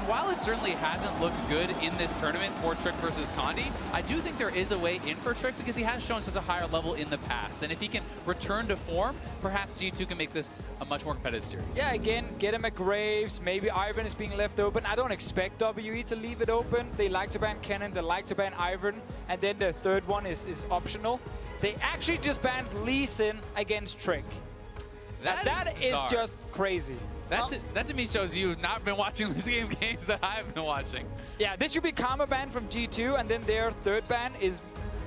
And while it certainly hasn't looked good in this tournament for Trick versus Condi, I do think there is a way in for Trick because he has shown such a higher level in the past. And if he can return to form, perhaps G2 can make this a much more competitive series. Yeah, again, get him at Graves. Maybe Ivan is being left open. I don't expect WE to leave it open. They like to ban Kennen, they like to ban Ivan, and then the third one is optional. They actually just banned Lee Sin against Trick. That is just crazy. That to me shows you've not been watching this game games that I've been watching. Yeah, this should be Karma ban from G2, and then their third ban is,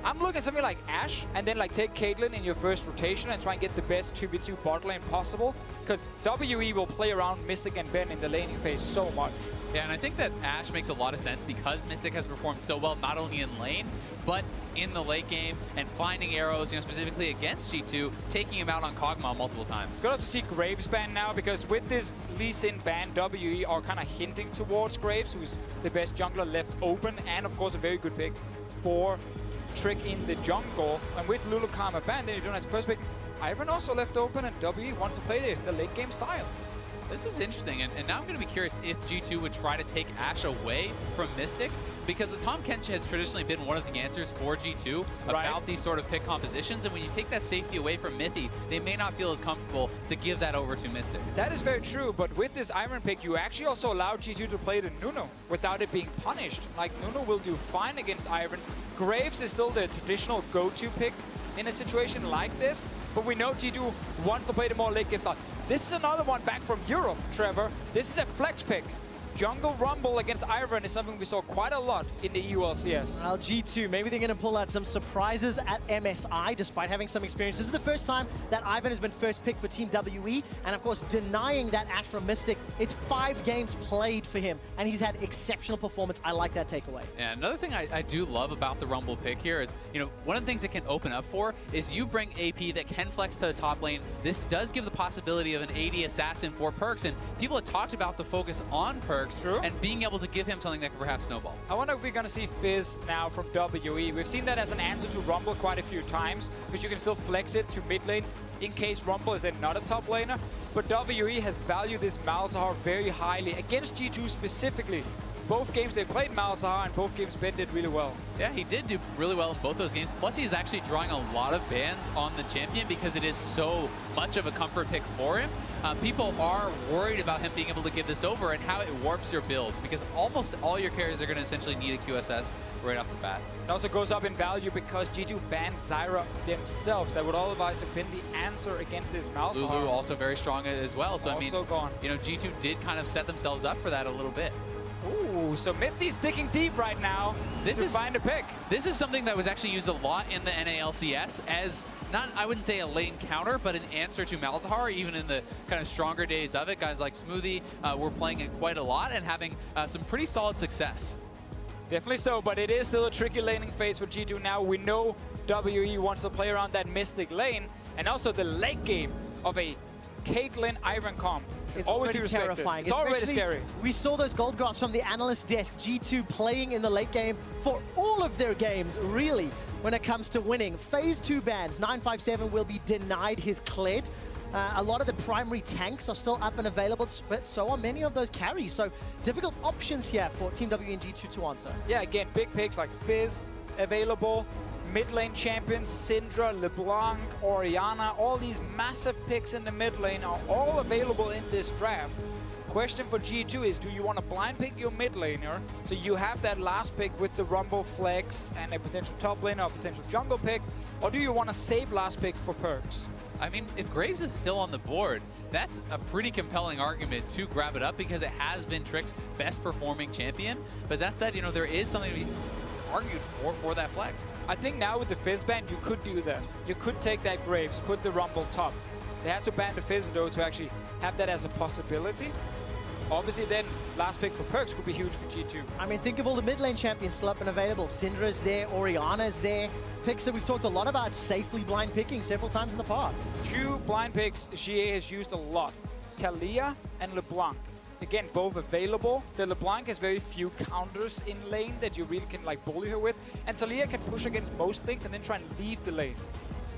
I'm looking at something like Ashe, and then like take Caitlyn in your first rotation and try and get the best 2v2 bot lane possible, because WE will play around Mystic and Ben in the laning phase so much. Yeah, and I think that Ashe makes a lot of sense because Mystic has performed so well not only in lane, but in the late game and finding arrows, specifically against G2, taking him out on Kog'Maw multiple times. Good also see Graves ban now, because with this Lee Sin ban, WE are kind of hinting towards Graves, who's the best jungler left open, and of course a very good pick for Trick in the jungle. And with Lulu Karma ban, then you don't have to first pick. Ivan also left open, and WE wants to play the late game style. This is interesting, and now I'm going to be curious if G2 would try to take Ashe away from Mystic, because the Tahm Kench has traditionally been one of the answers for G2 about these sort of pick compositions, and when you take that safety away from Mithy, they may not feel as comfortable to give that over to Mystic. That is very true, but with this Iron pick, you actually also allow G2 to play the Nuno without it being punished. Like, Nuno will do fine against Iron. Graves is still the traditional go-to pick in a situation like this, but we know G2 wants to play the more late game style. This is another one back from Europe, Trevor. This is a flex pick. Jungle Rumble against Iron is something we saw quite a lot in the EULCS. Well, G2, maybe they're going to pull out some surprises at MSI, despite having some experience. This is the first time that Ivan has been first pick for Team WE, and of course, denying that Ashe from Mystic. It's 5 games played for him, and he's had exceptional performance. I like that takeaway. Yeah, another thing I do love about the Rumble pick here is, one of the things it can open up for is you bring AP that can flex to the top lane. This does give the possibility of an AD assassin for Perkz, and people had talked about the focus on Perkz. True. And being able to give him something that could perhaps snowball. I wonder if we're going to see Fizz now from WE. We've seen that as an answer to Rumble quite a few times, because you can still flex it to mid lane in case Rumble is then not a top laner. But WE has valued this Malzahar very highly against G2 specifically. Both games they played Malzahar, and both games Ben did really well. Yeah, he did do really well in both those games. Plus, he's actually drawing a lot of bans on the champion because it is so much of a comfort pick for him. People are worried about him being able to give this over and how it warps your builds, because almost all your carries are going to essentially need a QSS right off the bat. It also goes up in value because G2 banned Zyra themselves. That would otherwise have been the answer against this Malzahar. Lulu also very strong as well. So also gone. G2 did kind of set themselves up for that a little bit. Ooh, so Mithy's digging deep right now to find a pick. This is something that was actually used a lot in the NALCS as not, I wouldn't say a lane counter, but an answer to Malzahar, even in the kind of stronger days of it. Guys like Smoothie were playing it quite a lot and having some pretty solid success. Definitely so, but it is still a tricky laning phase for G2 now. We know WE wants to play around that Mystic lane, and also the late game of a Caitlyn Iron comp. It's always already terrifying. It's already scary. We saw those gold graphs from the analyst desk. G2 playing in the late game for all of their games, really, when it comes to winning. Phase 2 bans. 957 will be denied his Kled. A lot of the primary tanks are still up and available, but so are many of those carries. So difficult options here for Team W and G2 to answer. Yeah, again, big picks like Fizz available. Mid lane champions, Syndra, LeBlanc, Orianna, all these massive picks in the mid lane are all available in this draft. Question for G2 is, do you want to blind pick your mid laner, so you have that last pick with the Rumble flex and a potential top laner or potential jungle pick, or do you want to save last pick for Perkz? I mean, if Graves is still on the board, that's a pretty compelling argument to grab it up, because it has been Trick's best performing champion. But that said, there is something to be argued for that flex. I think now with the Fizz ban, you could do that. You could take that Graves, put the Rumble top. They had to ban the Fizz though to actually have that as a possibility. Obviously then, last pick for Perkz could be huge for G2. I mean, think of all the mid lane champions still up and available. Syndra's there, Orianna's there. Picks that we've talked a lot about safely blind picking several times in the past. 2 blind picks GA has used a lot. Talia and LeBlanc. Again, both available. The LeBlanc has very few counters in lane that you really can bully her with. And Talia can push against most things and then try and leave the lane.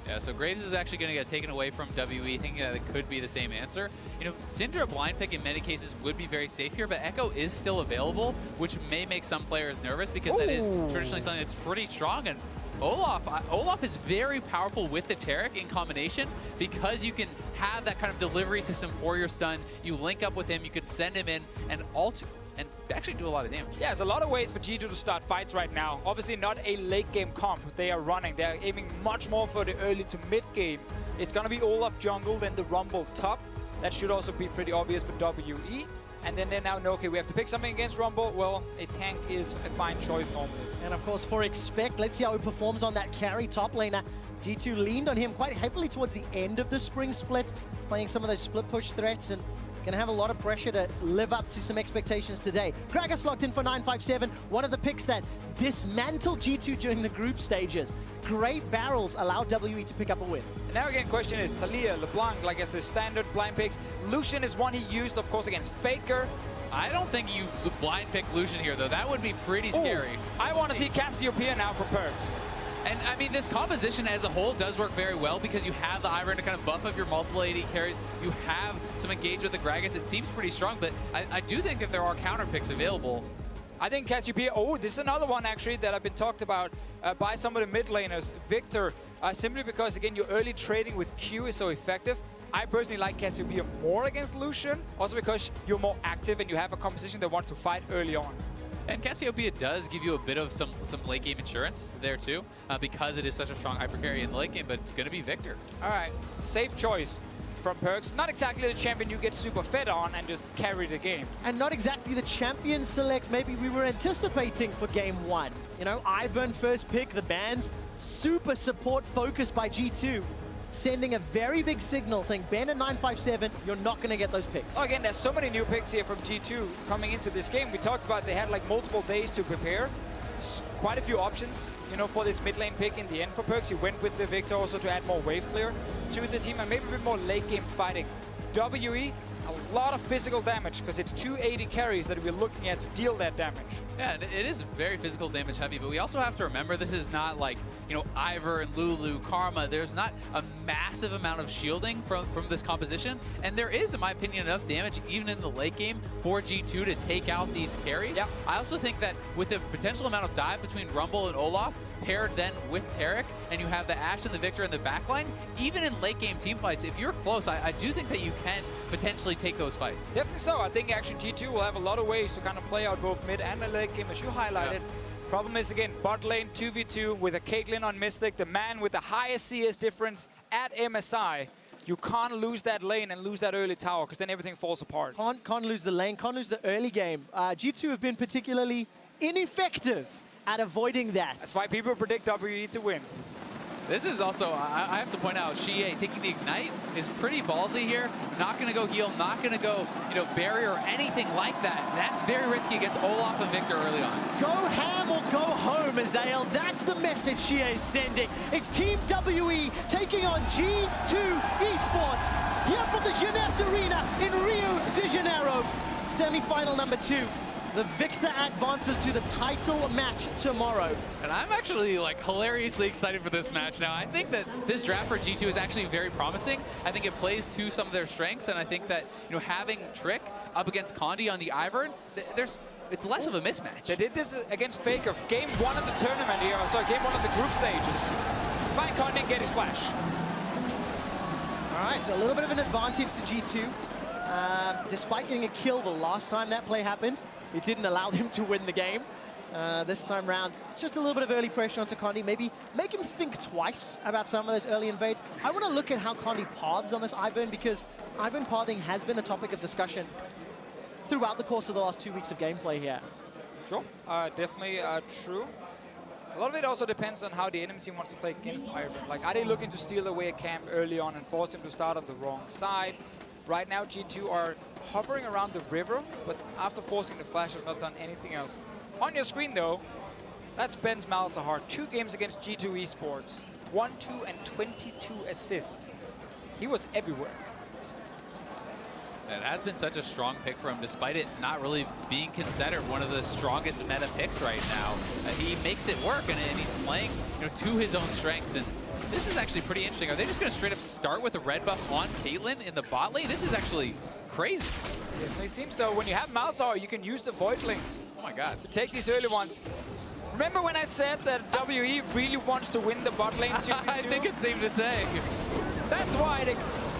Yeah, so Graves is actually going to get taken away from WE, thinking that it could be the same answer. You know, Syndra blind pick in many cases would be very safe here, but Echo is still available, which may make some players nervous because that is traditionally something that's pretty strong. And Olaf is very powerful with the Taric in combination because you can have that kind of delivery system for your stun. You link up with him, you can send him in and and actually do a lot of damage. Yeah, there's a lot of ways for G2 to start fights right now. Obviously not a late game comp they are running. They're aiming much more for the early to mid game. It's gonna be Olaf jungle, then the Rumble top. That should also be pretty obvious for WE. And then they now know, okay, we have to pick something against Rumble. Well, a tank is a fine choice normally. And of course, for Expect, let's see how he performs on that carry top laner. G2 leaned on him quite heavily towards the end of the spring split, playing some of those split push threats and gonna have a lot of pressure to live up to some expectations today. Gragas locked in for 957, one of the picks that dismantled G2 during the group stages. Great barrels allow WE to pick up a win. And now again, question is Talia, LeBlanc, like as the standard blind picks. Lucian is one he used, of course, against Faker. I don't think you blind pick Lucian here, though. That would be pretty scary. I want to see Cassiopeia now for perks. And I mean, this composition as a whole does work very well because you have the Ivern to kind of buff up your multiple AD carries. You have some engage with the Gragas. It seems pretty strong, but I do think that there are counter picks available. I think Cassiopeia, this is another one actually that I've been talked about by some of the mid laners. Victor, simply because, again, your early trading with Q is so effective. I personally like Cassiopeia more against Lucian, also because you're more active and you have a composition that wants to fight early on. And Cassiopeia does give you a bit of some late game insurance there too, because it is such a strong hyper carry in the late game, but it's going to be Victor. All right, safe choice from Perks. Not exactly the champion you get super fed on and just carry the game. And not exactly the champion select maybe we were anticipating for game one. You know, Ivern first pick, the bans, super support focused by G2. Sending a very big signal saying, ban at 957, you're not going to get those picks. Oh, again, there's so many new picks here from G2 coming into this game. We talked about they had like multiple days to prepare. Quite a few options, you know, for this mid lane pick in the end for Perks. He went with the Victor also to add more wave clear to the team and maybe a bit more late game fighting. WE, a lot of physical damage because it's 280 carries that we're looking at to deal that damage. Yeah, and it is very physical damage heavy, but we also have to remember this is not like, you know, Ivor and Lulu, Karma. There's not a massive amount of shielding from this composition, and there is, in my opinion, enough damage even in the late game for G2 to take out these carries. Yep. I also think that with the potential amount of dive between Rumble and Olaf, paired then with Taric, and you have the Ashe and the Victor in the backline, even in late game team fights, if you're close, I do think that you can potentially take those fights. Definitely so. I think actually G2 will have a lot of ways to kind of play out both mid and the late game, as you highlighted. Yeah. Problem is, again, bot lane 2v2 with a Caitlyn on Mystic, the man with the highest CS difference at MSI. You can't lose that lane and lose that early tower, because then everything falls apart. Can't lose the lane, can't lose the early game. G2 have been particularly ineffective at avoiding that. That's why people predict WE to win. This is also, I have to point out, Xie taking the Ignite is pretty ballsy here. Not going to go heal, not going to go, you know, barrier or anything like that. That's very risky against Olaf and Victor early on. Go ham or go home, Azael. That's the message Xie is sending. It's Team WE taking on G2 Esports here from the Jeunesse Arena in Rio de Janeiro. Semi-final number 2. The victor advances to the title match tomorrow. And I'm actually like hilariously excited for this match now. I think that this draft for G2 is actually very promising. I think it plays to some of their strengths, and I think that, you know, having Trick up against Condi on the Ivern, it's less of a mismatch. They did this against Faker. Game 1 of the tournament here, sorry, game 1 of the group stages. Fine, Condi didn't get his flash. All right, so a little bit of an advantage to G2. Despite getting a kill the last time that play happened, it didn't allow them to win the game. This time round, just a little bit of early pressure onto Condi. Maybe make him think twice about some of those early invades. I want to look at how Condi paths on this Ivern, because Ivern pathing has been a topic of discussion throughout the course of the last 2 weeks of gameplay here. Sure, definitely true. A lot of it also depends on how the enemy team wants to play against Ivern. Like, are they looking to steal away a camp early on and force him to start on the wrong side? Right now, G2 are hovering around the river, but after forcing the flash, have not done anything else. On your screen, though, that's Ben's Malzahar. 2 games against G2 Esports. 1, 2, and 22 assists. He was everywhere. It has been such a strong pick for him, despite it not really being considered one of the strongest meta picks right now. He makes it work, and he's playing, you know, to his own strengths. And This is actually pretty interesting. Are they just going to straight up start with a red buff on Caitlyn in the bot lane? This is actually crazy. Definitely seems so. When you have Malzahar, you can use the Voidlings Oh my god. to take these early ones. Remember when I said that WE really wants to win the bot lane 2v2? I think it's safe to say. That's why they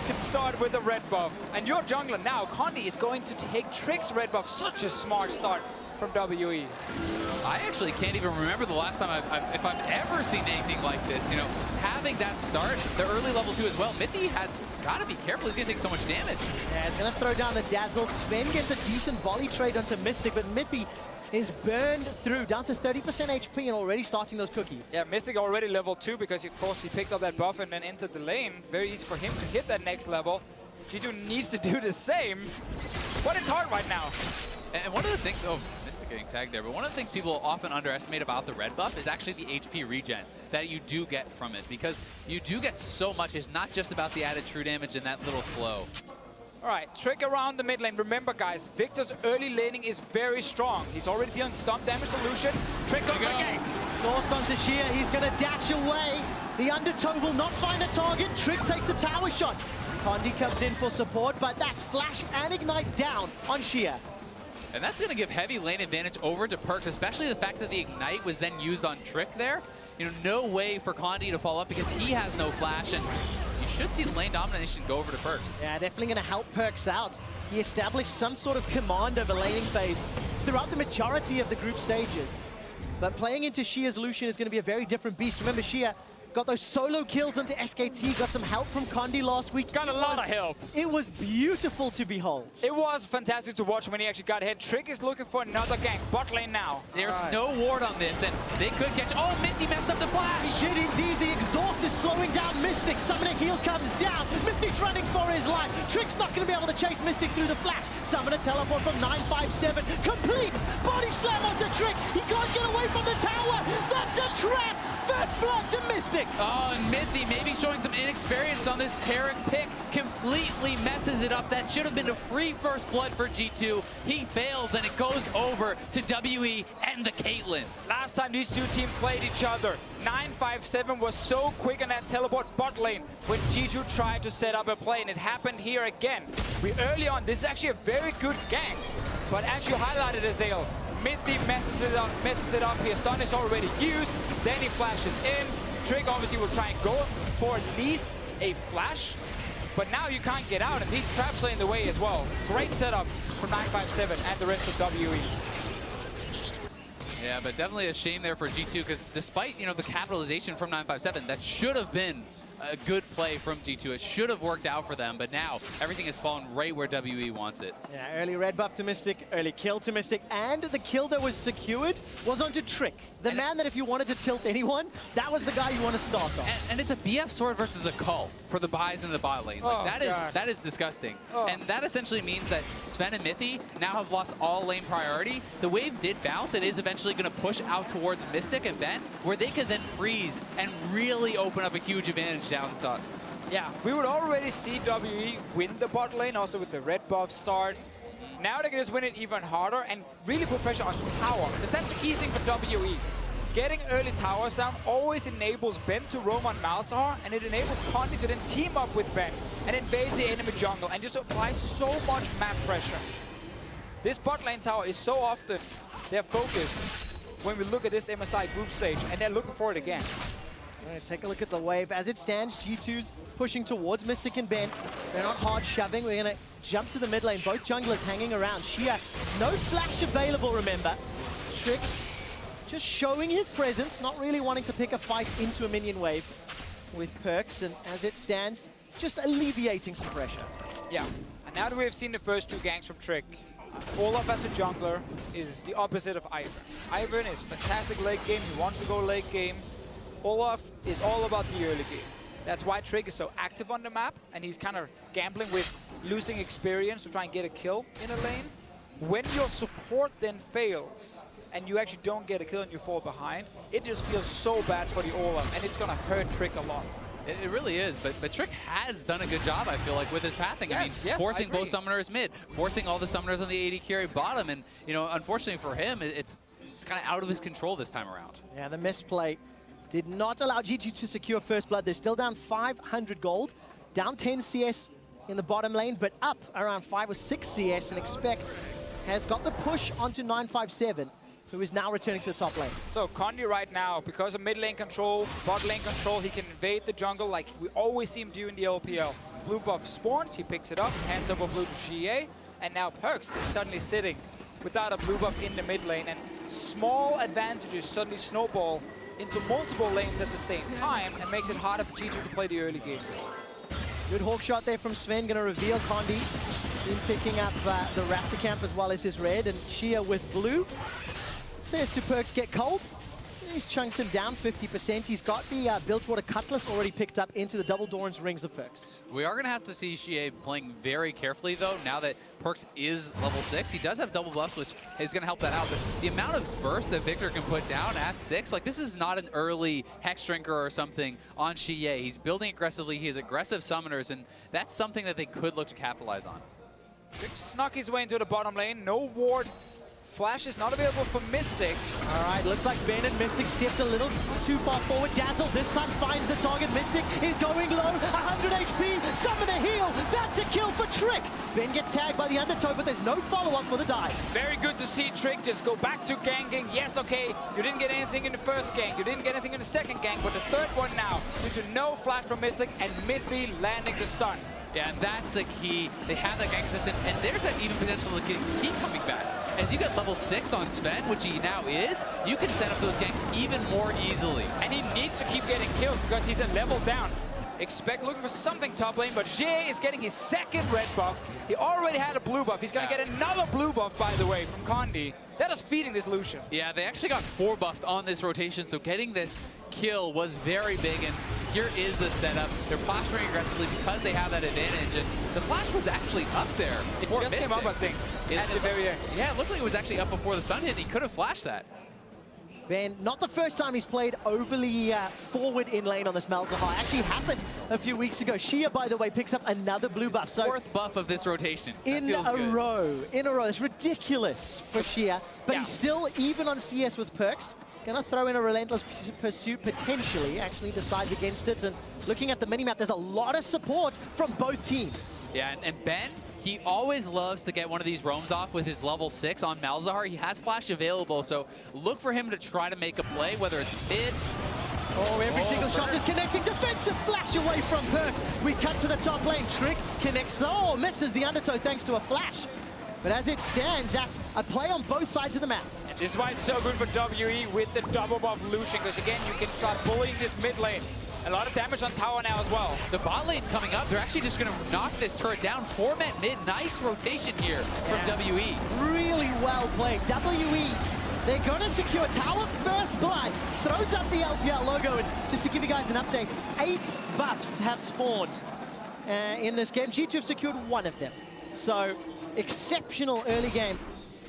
can start with a red buff. And your jungler now, Condi, is going to take Trick's red buff. Such a smart start from WE. I actually can't even remember the last time if I've ever seen anything like this. You know, having that start, the early level 2 as well. Mithy has got to be careful. He's going to take so much damage. Yeah, he's going to throw down the Dazzle. Sven gets a decent volley trade onto Mystic, but Mithy is burned through, down to 30% HP and already starting those cookies. Yeah, Mystic already level 2 because, of course, he picked up that buff and then entered the lane. Very easy for him to hit that next level. G2 needs to do the same, but it's hard right now. And one of the things, oh, Mystic getting tagged there, but one of the things people often underestimate about the red buff is actually the HP regen that you do get from it, because you do get so much. It's not just about the added true damage and that little slow. All right, Trick around the mid lane. Remember, guys, Victor's early laning is very strong. He's already dealing some damage to Lucian. Trick goes again. Forced onto Shia, he's going to dash away. The Undertow will not find a target. Trick takes a tower shot. Condi comes in for support, but that's Flash and Ignite down on Shia. And that's going to give heavy lane advantage over to Perkz, especially the fact that the Ignite was then used on Trick there. You know, no way for Condi to follow up because he has no flash, and you should see lane domination go over to Perkz. Yeah, definitely going to help Perkz out. He established some sort of command over laning phase throughout the majority of the group stages. But playing into Shia's Lucian is going to be a very different beast. Remember, Shia got those solo kills into SKT, got some help from Condi last week. Got a lot of help. It was beautiful to behold. It was fantastic to watch when he actually got hit. Trick is looking for another gank. Bot lane now. There's no ward on this, and they could catch... Oh, Mithy messed up the flash! He did indeed. The exhaust is slowing down Mystic. Summoner heal comes down. Mystic's running for his life. Trick's not going to be able to chase Mystic through the flash. Summoner teleport from 957. Completes. Body slam onto Trick. He can't get away from the tower. That's a trap. First blood to Mystic. Oh, and Mithy maybe showing some inexperience on this Terran pick. Completely messes it up. That should have been a free first blood for G2. He fails, and it goes over to WE and the Caitlyn. Last time these two teams played each other, 957 was so quick on that teleport bot lane when G2 tried to set up a play, and it happened here again. Early on, this is actually a very good gank, but as you highlighted, Azale, Mithy messes it up here. Stun is already used, then he flashes in. Trick obviously will try and go for at least a flash, but now you can't get out, and these traps are in the way as well. Great setup from 957 and the rest of WE. Yeah, but definitely a shame there for G2, because despite, you know, the capitalization from 957, that should have been a good play from G2. It should have worked out for them, but now everything has fallen right where WE wants it. Yeah, early red buff to Mystic, early kill to Mystic, and the kill that was secured was onto Trick. The man that if you wanted to tilt anyone, that was the guy you want to start on. And it's a BF sword versus a call for the buys in the bot lane. Like, that is disgusting. And that essentially means that Sven and Mithy now have lost all lane priority. The wave did bounce. It is eventually going to push out towards Mystic and Ben, where they could then freeze and really open up a huge advantage down top. Yeah, we would already see WE win the bot lane, also with the red buff start. Now they can just win it even harder and really put pressure on tower, because that's the key thing for WE. Getting early towers down always enables Ben to roam on Malzahar, and it enables Condi to then team up with Ben and invade the enemy jungle and just apply so much map pressure. This bot lane tower is so often their focus when we look at this MSI group stage, and they're looking for it again. Take a look at the wave. As it stands, G2's pushing towards Mystic and Ben. They're not hard shoving. We're going to jump to the mid lane. Both junglers hanging around. Shia, no flash available, remember. Trick just showing his presence, not really wanting to pick a fight into a minion wave with Perkz. And as it stands, just alleviating some pressure. Yeah, and now that we have seen the first two ganks from Trick, Olaf as a jungler is the opposite of Ivern. Ivern is fantastic late game. He wants to go late game. Olaf is all about the early game. That's why Trick is so active on the map, and he's kind of gambling with losing experience to try and get a kill in a lane. When your support then fails, and you actually don't get a kill and you fall behind, it just feels so bad for the Olaf, and it's going to hurt Trick a lot. It really is, but Trick has done a good job, I feel like, with his pathing. Yes, I mean, forcing both summoners mid, forcing all the summoners on the AD carry bottom, and, you know, unfortunately for him, it's kind of out of his control this time around. Yeah, the misplay did not allow G2 to secure first blood. They're still down 500 gold, down 10 CS in the bottom lane, but up around 5 or 6 CS, and Expect has got the push onto 957, who is now returning to the top lane. So Condi right now, because of mid lane control, bot lane control, he can invade the jungle like we always see him do in the LPL. Blue buff spawns, he picks it up, hands over blue to GA, and now Perkz is suddenly sitting without a blue buff in the mid lane, and small advantages suddenly snowball into multiple lanes at the same time and makes it harder for G2 to play the early game. Good hawk shot there from Sven, gonna reveal Condi. In picking up the Raptor camp as well as his red, and Shia with blue. Says to Perkz, get cold. He's chunks him down 50%. He's got the Bilgewater Cutlass already picked up into the Double Doran's Rings of Perkz. We are going to have to see Shia playing very carefully, though, now that Perkz is level 6. He does have double buffs, which is going to help that out. But the amount of burst that Victor can put down at 6, like, this is not an early Hex Drinker or something on Shia. He's building aggressively. He has aggressive summoners, and that's something that they could look to capitalize on. Vic snuck his way into the bottom lane. No ward. Flash is not available for Mystic. All right, looks like Ben and Mystic stepped a little too far forward. Dazzle this time finds the target. Mystic is going low. 100 HP. Summon a heal. That's a kill for Trick. Ben gets tagged by the Undertow, but there's no follow-up for the dive. Very good to see Trick just go back to ganking. Yes, okay, you didn't get anything in the first gank. You didn't get anything in the second gank, but the third one now, due to no flash from Mystic and Mithy landing the stun. Yeah, and that's the key. They have that gank system, and there's that even potential to keep coming back. As you get level 6 on Sven, which he now is, you can set up those ganks even more easily. And he needs to keep getting kills because he's a level down. Expect looking for something top lane, but Jay is getting his second red buff. He already had a blue buff. He's going to get another blue buff, by the way, from Condi. That is feeding this Lucian. Yeah, they actually got 4 buffed on this rotation, so getting this kill was very big, and here is the setup. They're posturing aggressively because they have that advantage, and the flash was actually up there. It just came up, I think, at the very end. Yeah, it looked like it was actually up before the stun hit, and he could have flashed that. Ben, not the first time he's played overly forward in lane on this Malzahar. Actually happened a few weeks ago. Shia, by the way, picks up another blue buff. So 4th buff of this rotation. In a row. It's ridiculous for Shia. But he's still even on CS with Perkz. Gonna throw in a Relentless Pursuit potentially. Actually decides against it. And looking at the minimap, there's a lot of support from both teams. Yeah, and Ben, he always loves to get one of these roams off with his level 6 on Malzahar. He has flash available, so look for him to try to make a play, whether it's mid. Oh, every single shot is connecting. Defensive flash away from Perkz. We cut to the top lane. Trick connects. Oh, misses the Undertow thanks to a flash. But as it stands, that's a play on both sides of the map. And this is why it's so good for WE with the double buff Lucian, because again, you can start bullying this mid lane. A lot of damage on tower now as well. The bot lane's coming up. They're actually just going to knock this turret down. 4-man mid. Nice rotation here from WE. Really well played. WE, they're going to secure tower first blood. Throws up the LPL logo. And just to give you guys an update, 8 buffs have spawned in this game. G2 have secured 1 of them. So exceptional early game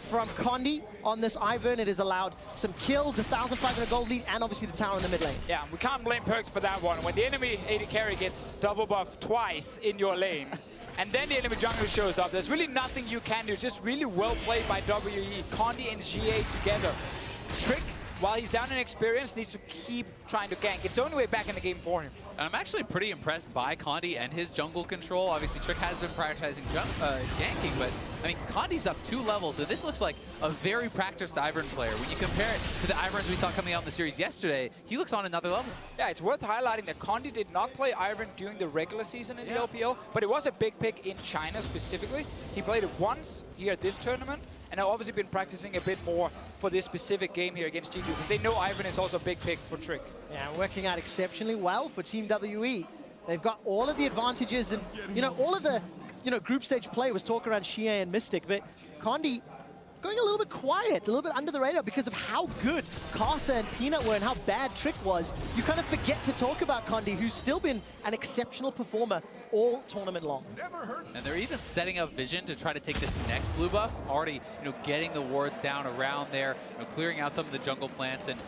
from Condi on this Ivern. It has allowed some kills, 1,500 gold lead, and obviously the tower in the mid lane. Yeah, we can't blame Perkz for that one. When the enemy AD carry gets double buff twice in your lane, and then the enemy jungler shows up, there's really nothing you can do. It's just really well played by WE. Condi and GA together. Trick, while he's down in experience, needs to keep trying to gank. It's the only way back in the game for him. And I'm actually pretty impressed by Condi and his jungle control. Obviously, Trick has been prioritizing ganking, but I mean, Condi's up 2 levels, so this looks like a very practiced Ivern player. When you compare it to the Iverns we saw coming out in the series yesterday, he looks on another level. Yeah, it's worth highlighting that Condi did not play Ivern during the regular season in the LPL, but it was a big pick in China specifically. He played it once here at this tournament, and I've obviously been practicing a bit more for this specific game here against G2, because they know Ivern is also a big pick for Trick. Yeah, working out exceptionally well for Team WE. They've got all of the advantages, and all of the group stage play was talk around Shia and Mystic, but Condi going a little bit quiet, a little bit under the radar because of how good Casa and Peanut were and how bad Trick was. You kind of forget to talk about Condi, who's still been an exceptional performer all tournament long. And they're even setting up Vision to try to take this next blue buff. Already, getting the wards down around there, clearing out some of the jungle plants, and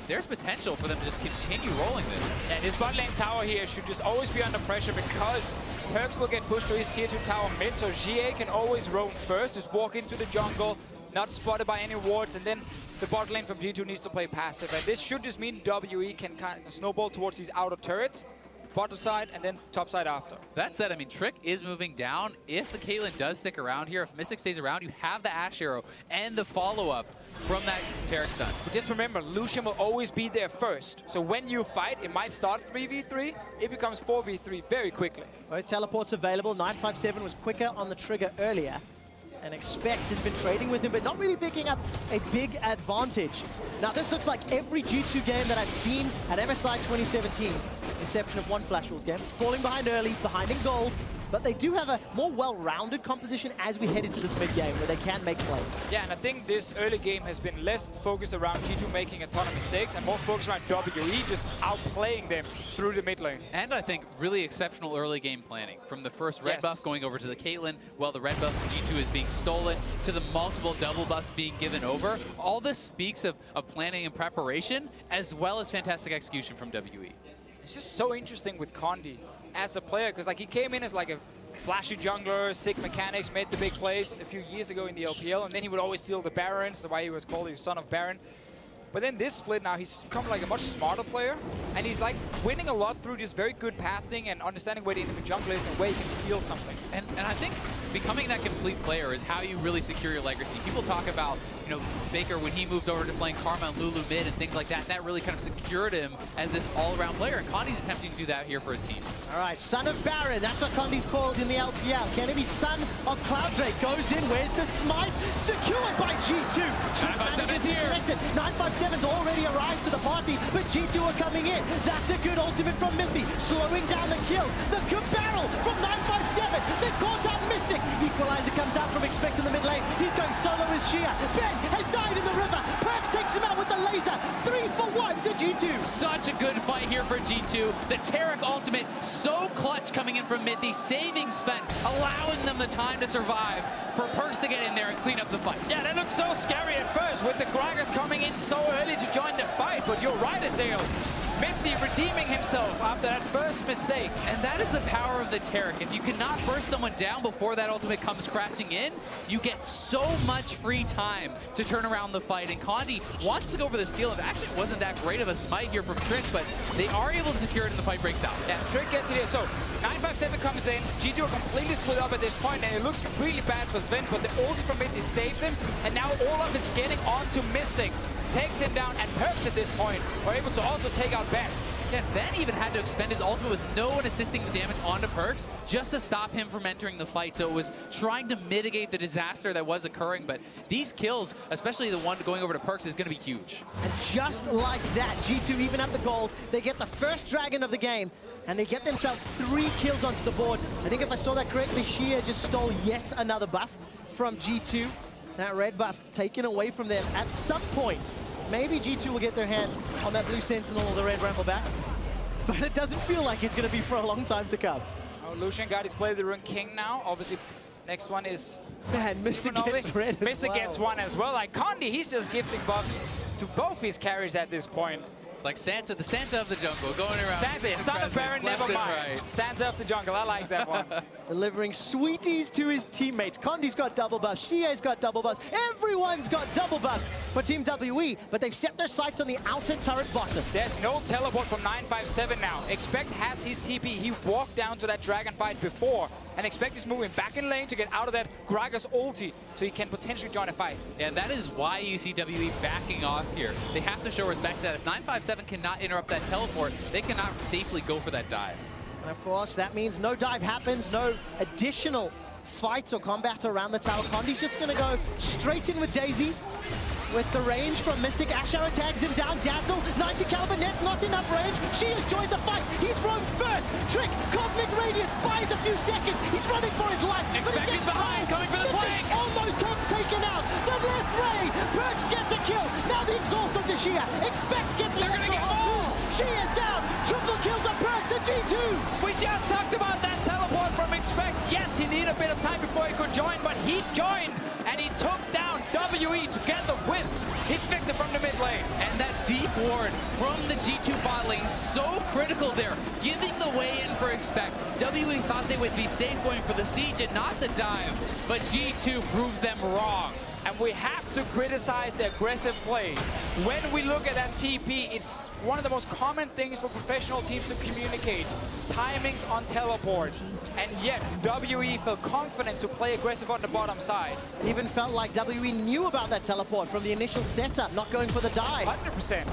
there's potential for them to just continue rolling this. And his bot lane tower here should just always be under pressure because Perkz will get pushed to his tier 2 tower mid, so GA can always roam first, just walk into the jungle, not spotted by any wards, and then the bot lane from G2 needs to play passive. And this should just mean WE can kind of snowball towards these outer turrets, bottom side, and then top side after. That said, I mean, Trick is moving down. If the Caitlyn does stick around here, if Mystic stays around, you have the Ash Arrow and the follow-up from that Taric stun. But just remember, Lucian will always be there first. So when you fight, it might start 3v3. It becomes 4v3 very quickly. Both teleports available. 957 was quicker on the trigger earlier. And Expect has been trading with him, but not really picking up a big advantage. Now, this looks like every G2 game that I've seen at MSI 2017, exception of one Flash Wars game. Falling behind early, behind in gold, but they do have a more well-rounded composition as we head into this mid-game where they can make plays. Yeah, and I think this early game has been less focused around G2 making a ton of mistakes and more focused around WE just outplaying them through the mid lane. And I think really exceptional early game planning. From the first red buff going over to the Caitlyn, while the red buff from G2 is being stolen, to the multiple double buffs being given over. All this speaks of planning and preparation, as well as fantastic execution from WE. It's just so interesting with Condi as a player, because like he came in as like a flashy jungler, sick mechanics, made the big plays a few years ago in the LPL, and then he would always steal the Barons, that's why he was called the son of Baron. But then this split now, he's become like a much smarter player, and he's like winning a lot through just very good pathing and understanding where the enemy jungle is and where he can steal something. And I think becoming that complete player is how you really secure your legacy. People talk about, you know, Faker when he moved over to playing Karma and Lulu mid and things like that, and that really kind of secured him as this all-around player, and Condi's attempting to do that here for his team. All right, Son of Baron, that's what Condi's called in the LPL. Can it be Son of Cloud Drake? Goes in, where's the smite? Secured by G2. 957 is here. 957's already arrived to the party, but G2 are coming in. That's a good ultimate from Miffy, slowing down the kills. The barrel from 957. They've caught out Mystic. Equalizer comes out from Expect in the mid lane. He's going solo with Shia. Ben has died in the river. Perks takes him out with the laser. 3 for 1 to G2. Such a good fight here for G2. The Taric ultimate, so clutch coming in from Mithy, saving Spent, allowing them the time to survive for Perks to get in there and clean up the fight. Yeah, that looks so scary at first with the Gragas coming in so early to join the fight, but you're right, Azael. Mithy redeeming himself after that first mistake. And that is the power of the Taric. If you cannot burst someone down before that ultimate comes crashing in, you get so much free time to turn around the fight. And Condi wants to go for the steal. It actually wasn't that great of a smite here from Trick, but they are able to secure it and the fight breaks out. Yeah, Trick gets it here. So 957 comes in, G2 are completely split up at this point, and it looks really bad for Sven, but the ulti from Mithy saves him, and now Olaf is getting onto Mystic. Takes him down, and Perks at this point are able to also take out Ben. Yeah, Ben even had to expend his ultimate with no one assisting the damage onto Perks just to stop him from entering the fight. So it was trying to mitigate the disaster that was occurring. But these kills, especially the one going over to Perks, is going to be huge. And just like that, G2 even up the gold. They get the first dragon of the game, and they get themselves 3 kills onto the board. I think if I saw that correctly, Shia just stole yet another buff from G2. That red buff taken away from them at some point. Maybe G2 will get their hands on that blue Sentinel or the red Ramble back. But it doesn't feel like it's going to be for a long time to come. Oh, Lucian got his play the Rune King now. Obviously, next one is... Man, Mystic gets red Mystic gets one as well. Like Condi, he's just gifting buffs to both his carries at this point. It's like Santa, the Santa of the jungle, going around. That's it. Son of Baron, never mind. Right. Santa of the jungle. I like that one. Delivering sweeties to his teammates. Condi's got double buffs. Shia's got double buffs. Everyone's got double buffs for Team WE, but they've set their sights on the outer turret bottom. There's no teleport from 957 now. Expect has his TP. He walked down to that dragon fight before, and Expect is moving back in lane to get out of that Gragas ulti so he can potentially join a fight. Yeah, that is why you see WE backing off here. They have to show respect to that. If 957 cannot interrupt that teleport, they cannot safely go for that dive. And of course, that means no dive happens, no additional fights or combat around the tower. Condi's just going to go straight in with Daisy. With the range from Mystic, Ash Arrow tags him down, Dazzle, 90 caliber net's not enough range. She has joined the fight, he's roamed first. Trick, Cosmic Radiance, buys a few seconds, he's running for his life. Expect he's behind, coming for the flank. Almost gets taken out, the left ray, Perks gets a kill. Now the exhaust onto Shia, Expect gets the gonna get more. Shia's down, triple kills on Perks and G2. We just talked about that teleport from Expect. Yes, he needed a bit of time before he could join, but he joined, and he took down WE together with his victor from the mid lane. And that deep ward from the G2 bot lane, so critical there, giving the way in for Expect. WE thought they would be safe going for the siege and not the dive, but G2 proves them wrong. And we have to criticize the aggressive play. When we look at that TP, it's one of the most common things for professional teams to communicate. Timings on teleport. And yet, WE felt confident to play aggressive on the bottom side. Even felt like WE knew about that teleport from the initial setup, not going for the dive. 100%.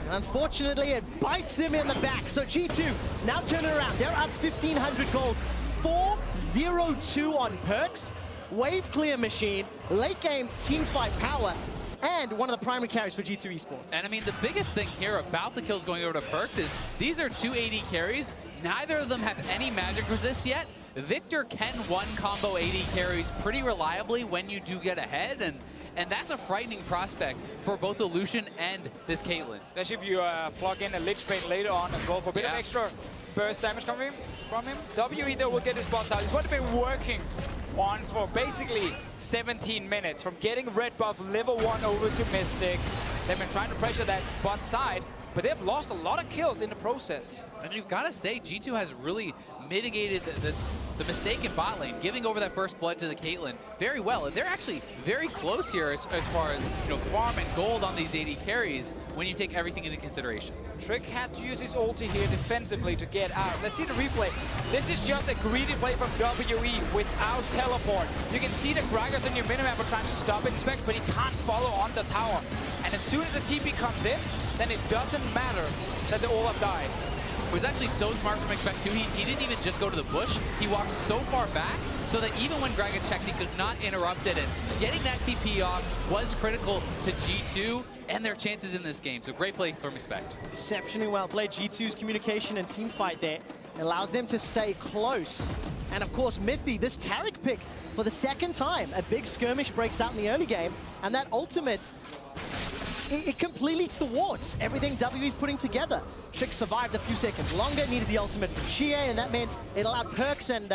And unfortunately, it bites them in the back. So G2 now turn it around. They're up 1,500 gold. 4-0-2 on perks. Wave clear machine, late game team fight power, and one of the primary carries for G2 Esports. And I mean, the biggest thing here about the kills going over to Perks is these are 2 AD carries. Neither of them have any magic resist yet. Victor can one combo AD carries pretty reliably when you do get ahead, and that's a frightening prospect for both the Lucian and this Caitlyn. Especially if you plug in a Lich Bane later on as well for a bit of extra burst damage coming from him. WE though will get his bots out. It's what they've been working on for basically 17 minutes, from getting red buff level 1 over to Mystic. They've been trying to pressure that bot side, but they've lost a lot of kills in the process. And you've got to say, G2 has really mitigated the mistake in bot lane, giving over that first blood to the Caitlyn very well. And they're actually very close here as far as farm and gold on these AD carries when you take everything into consideration. Trick had to use his ulti here defensively to get out. Let's see the replay. This is just a greedy play from WE without teleport. You can see the Gragas on your minimap are trying to stop Expect, but he can't follow on the tower. And as soon as the TP comes in, then it doesn't matter that the Olaf dies. It was actually so smart from Expect too. He didn't even just go to the bush. He walked so far back so that even when Gragas checks, he could not interrupt it. And getting that TP off was critical to G2 and their chances in this game. So great play from Expect. Exceptionally well played. G2's communication and team fight there allows them to stay close. And of course, Miffy, this Taric pick for the second time. A big skirmish breaks out in the early game, and that ultimate, it completely thwarts everything WE's putting together. Trick survived a few seconds longer, needed the ultimate from Xie, and that meant it allowed Perks and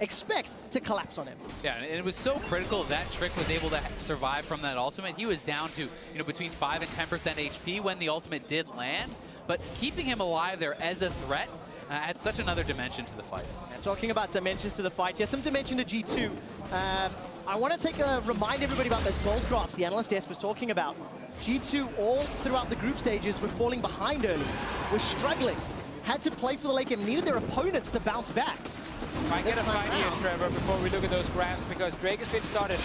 Expect to collapse on him. Yeah, and it was so critical that Trick was able to survive from that ultimate. He was down to between 5 and 10% HP when the ultimate did land, but keeping him alive there as a threat adds such another dimension to the fight. And talking about dimensions to the fight, yes, some dimension to G2. I want to remind everybody about those gold graphs the analyst desk was talking about. G2 all throughout the group stages were falling behind early, were struggling, had to play for the late game, needed their opponents to bounce back. Might get a fight here, Trevor, before we look at those graphs, because Drake has been started.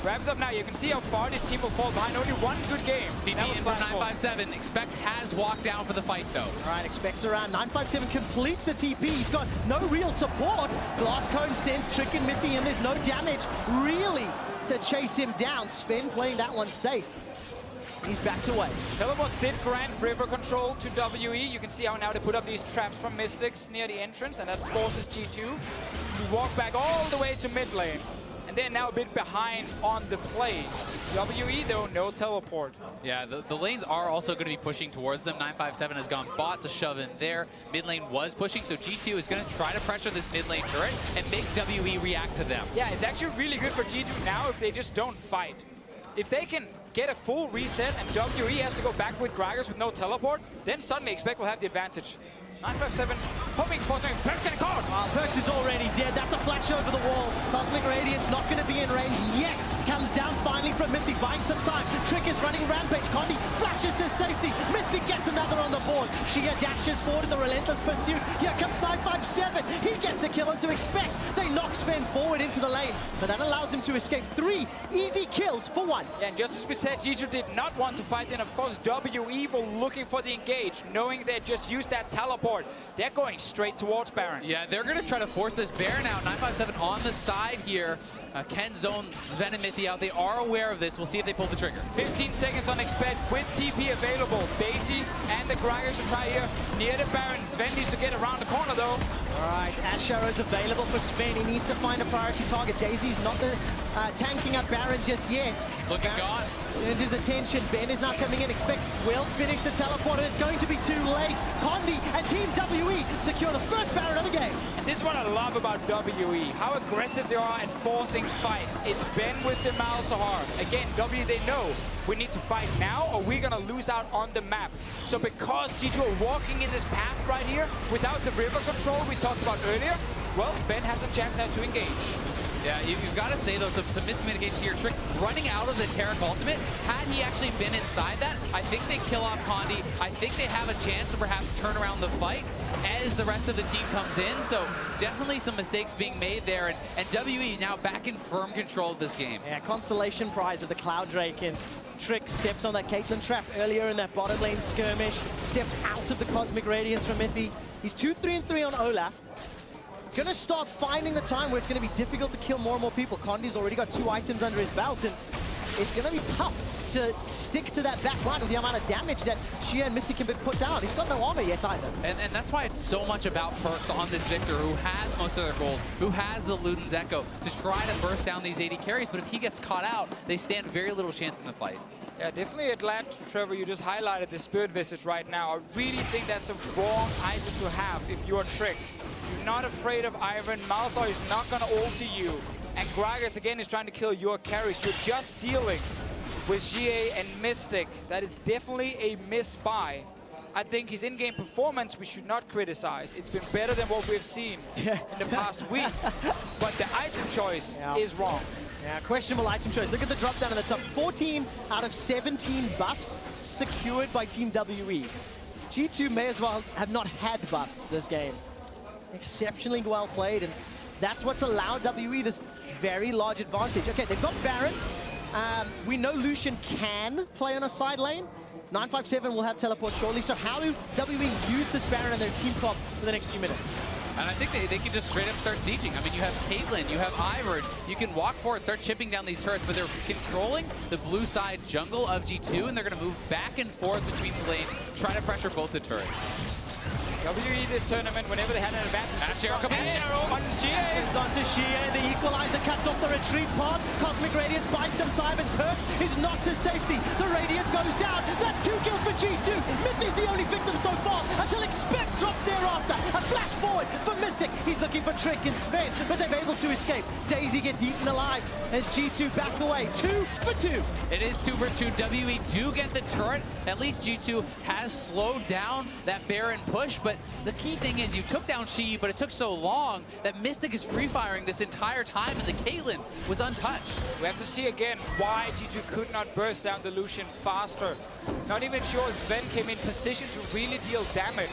Grabs up now. You can see how far this team will fall behind. Only one good game. TP in for 957. Expect has walked down for the fight, though. All right, Expect's around. 957 completes the TP. He's got no real support. Glass Cone sends Trick and Miffy, and there's no damage really to chase him down. Sven playing that one safe. He's backed away. Teleport did grant river control to WE. You can see how now they put up these traps from Mystics near the entrance, and that forces G2 to walk back all the way to mid lane. And they're now a bit behind on the play. WE, though, no teleport. Yeah, the lanes are also going to be pushing towards them. 957 has gone bot to shove in there. Mid lane was pushing, so G2 is going to try to pressure this mid lane turret and make WE react to them. Yeah, it's actually really good for G2 now if they just don't fight. If they can get a full reset and WE has to go back with Gragas with no teleport, then suddenly Expect will have the advantage. 957 hoping for something. Perks getting caught. Perks is already dead. That's a flash over the wall. Cosmic Radiance not going to be in range yet. Comes down finally from Miffy, buying some time. Trick is running rampage. Condi flashes to safety. Mystic gets another on the board. Xia dashes forward in the relentless pursuit. Here comes 957. He gets a kill onto Expect. They knock Sven forward into the lane, but that allows him to escape 3 easy kills for 1. Yeah, and just as we said, G2 did not want to fight. And of course, WE were looking for the engage, knowing they just used that teleport. They're going straight towards Baron. Yeah, they're going to try to force this Baron out. 957 on the side here. Can zone Venom Mithy out. They are aware of this. We'll see if they pull the trigger. 15 seconds on Expect with TP available. Daisy and the Gragas to try here near the Baron. Sven needs to get around the corner though. All right, Ash Arrow is available for Sven. He needs to find a priority target. Daisy's not tanking up Baron just yet. Looking gone. Turns his attention. Ben is now coming in. Expect will finish the teleport, and it's going to be too late. Condi and Team WE secure the first Baron of the game. And this is what I love about WE, how aggressive they are at forcing fights. It's Ben with the Malzahar. Again, W, they know we need to fight now or we're gonna lose out on the map. So because G2 are walking in this path right here without the river control we talked about earlier, well, Ben has a chance now to engage. Yeah, you've got to say, though, some miscommunication here. Trick running out of the Taric ultimate. Had he actually been inside that, I think they kill off Condi. I think they have a chance to perhaps turn around the fight as the rest of the team comes in. So definitely some mistakes being made there. And WE now back in firm control of this game. Yeah, consolation prize of the Cloud Drake. And Trick steps on that Caitlyn trap earlier in that bottom lane skirmish. Steps out of the Cosmic Radiance from Mithy. He's 2-3-3 on Olaf. Gonna start finding the time where it's gonna be difficult to kill more and more people. Condi's already got 2 items under his belt, and it's gonna be tough to stick to that back line with the amount of damage that Xia and Mystic can put down. He's got no armor yet either. And that's why it's so much about Perks on this Victor, who has most of their gold, who has the Luden's Echo, to try to burst down these 80 carries. But if he gets caught out, they stand very little chance in the fight. Yeah, definitely glad, Trevor, you just highlighted the Spirit Visage right now. I really think that's a wrong item to have if you're Trick. You're not afraid of Iron. Malzahar is not going to ulti you. And Gragas, again, is trying to kill your carries. You're just dealing with GA and Mystic. That is definitely a misbuy. I think his in-game performance we should not criticize. It's been better than what we've seen in the past week. But the item choice is wrong. Yeah, questionable item choice. Look at the drop down in the top. 14 out of 17 buffs secured by Team WE. G2 may as well have not had buffs this game. Exceptionally well played, and that's what's allowed WE this very large advantage. Okay, they've got Baron. We know Lucian can play on a side lane. 957 will have teleport shortly, so how do WE use this Baron in their team comp for the next few minutes? And I think they can just straight up start sieging. I mean, you have Caitlyn, you have Ivern. You can walk forward, start chipping down these turrets, but they're controlling the blue side jungle of G2, and they're going to move back and forth between the lanes, try to pressure both the turrets. WE this tournament, whenever they had an advantage, on GA. It's on to Xia, the equalizer cuts off the retreat path. Cosmic Radiance buys some time, and Perks is knocked to safety. The Radiance goes down. That's 2 kills for G2. Mythy's the only victim so far, until Expect drops thereafter. A flash forward for Mystic. He's looking for Trick and Sven, but they're able to escape. Daisy gets eaten alive as G2 back away. 2 for 2. It is 2 for 2. WE do get the turret. At least G2 has slowed down that Baron push, but the key thing is you took down Shi, but it took so long that Mystic is free firing this entire time, and the Caitlyn was untouched. We have to see again why G2 could not burst down the Lucian faster. Not even sure Sven came in position to really deal damage,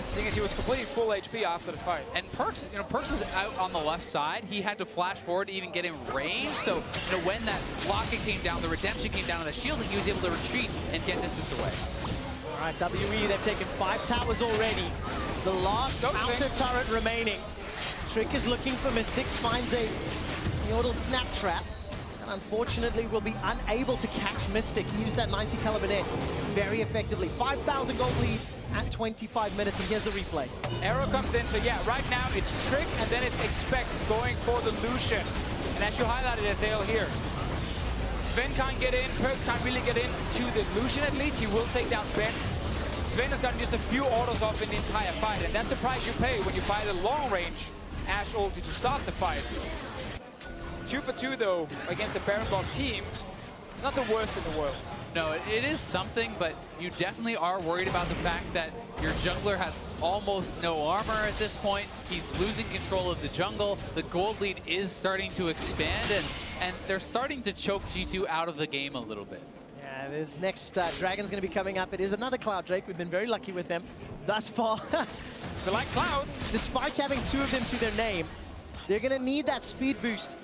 seeing as he was completely full HP after the fight. And Perks, Perks was out on the left side. He had to flash forward to even get in range. So, when that locket came down, the redemption came down on the shielding, he was able to retreat and get distance away. All right, WE, they've taken 5 towers already. The last outer turret remaining. Trick is looking for Mystics, finds a Yordle snap trap, and unfortunately will be unable to catch Mystic. He used that 90 caliber net very effectively. 5,000 gold lead at 25 minutes, and here's the replay. Arrow comes in, so yeah, right now it's Trick, and then it's Expect going for the Lucian. And as you highlighted, Azale here, Sven can't get in, Perks can't really get in to the Lucian at least. He will take down Ben. Sven has gotten just a few autos off in the entire fight, and that's the price you pay when you buy the long-range Ashe ulti to start the fight. 2 for 2, though, against the Baron Bot team. It's not the worst in the world. No, it is something, but you definitely are worried about the fact that your jungler has almost no armor at this point. He's losing control of the jungle. The gold lead is starting to expand, and they're starting to choke G2 out of the game a little bit. Yeah, this next Dragon's going to be coming up. It is another Cloud Drake. We've been very lucky with them thus far. They're like clouds. Despite having 2 of them to their name, they're going to need that speed boost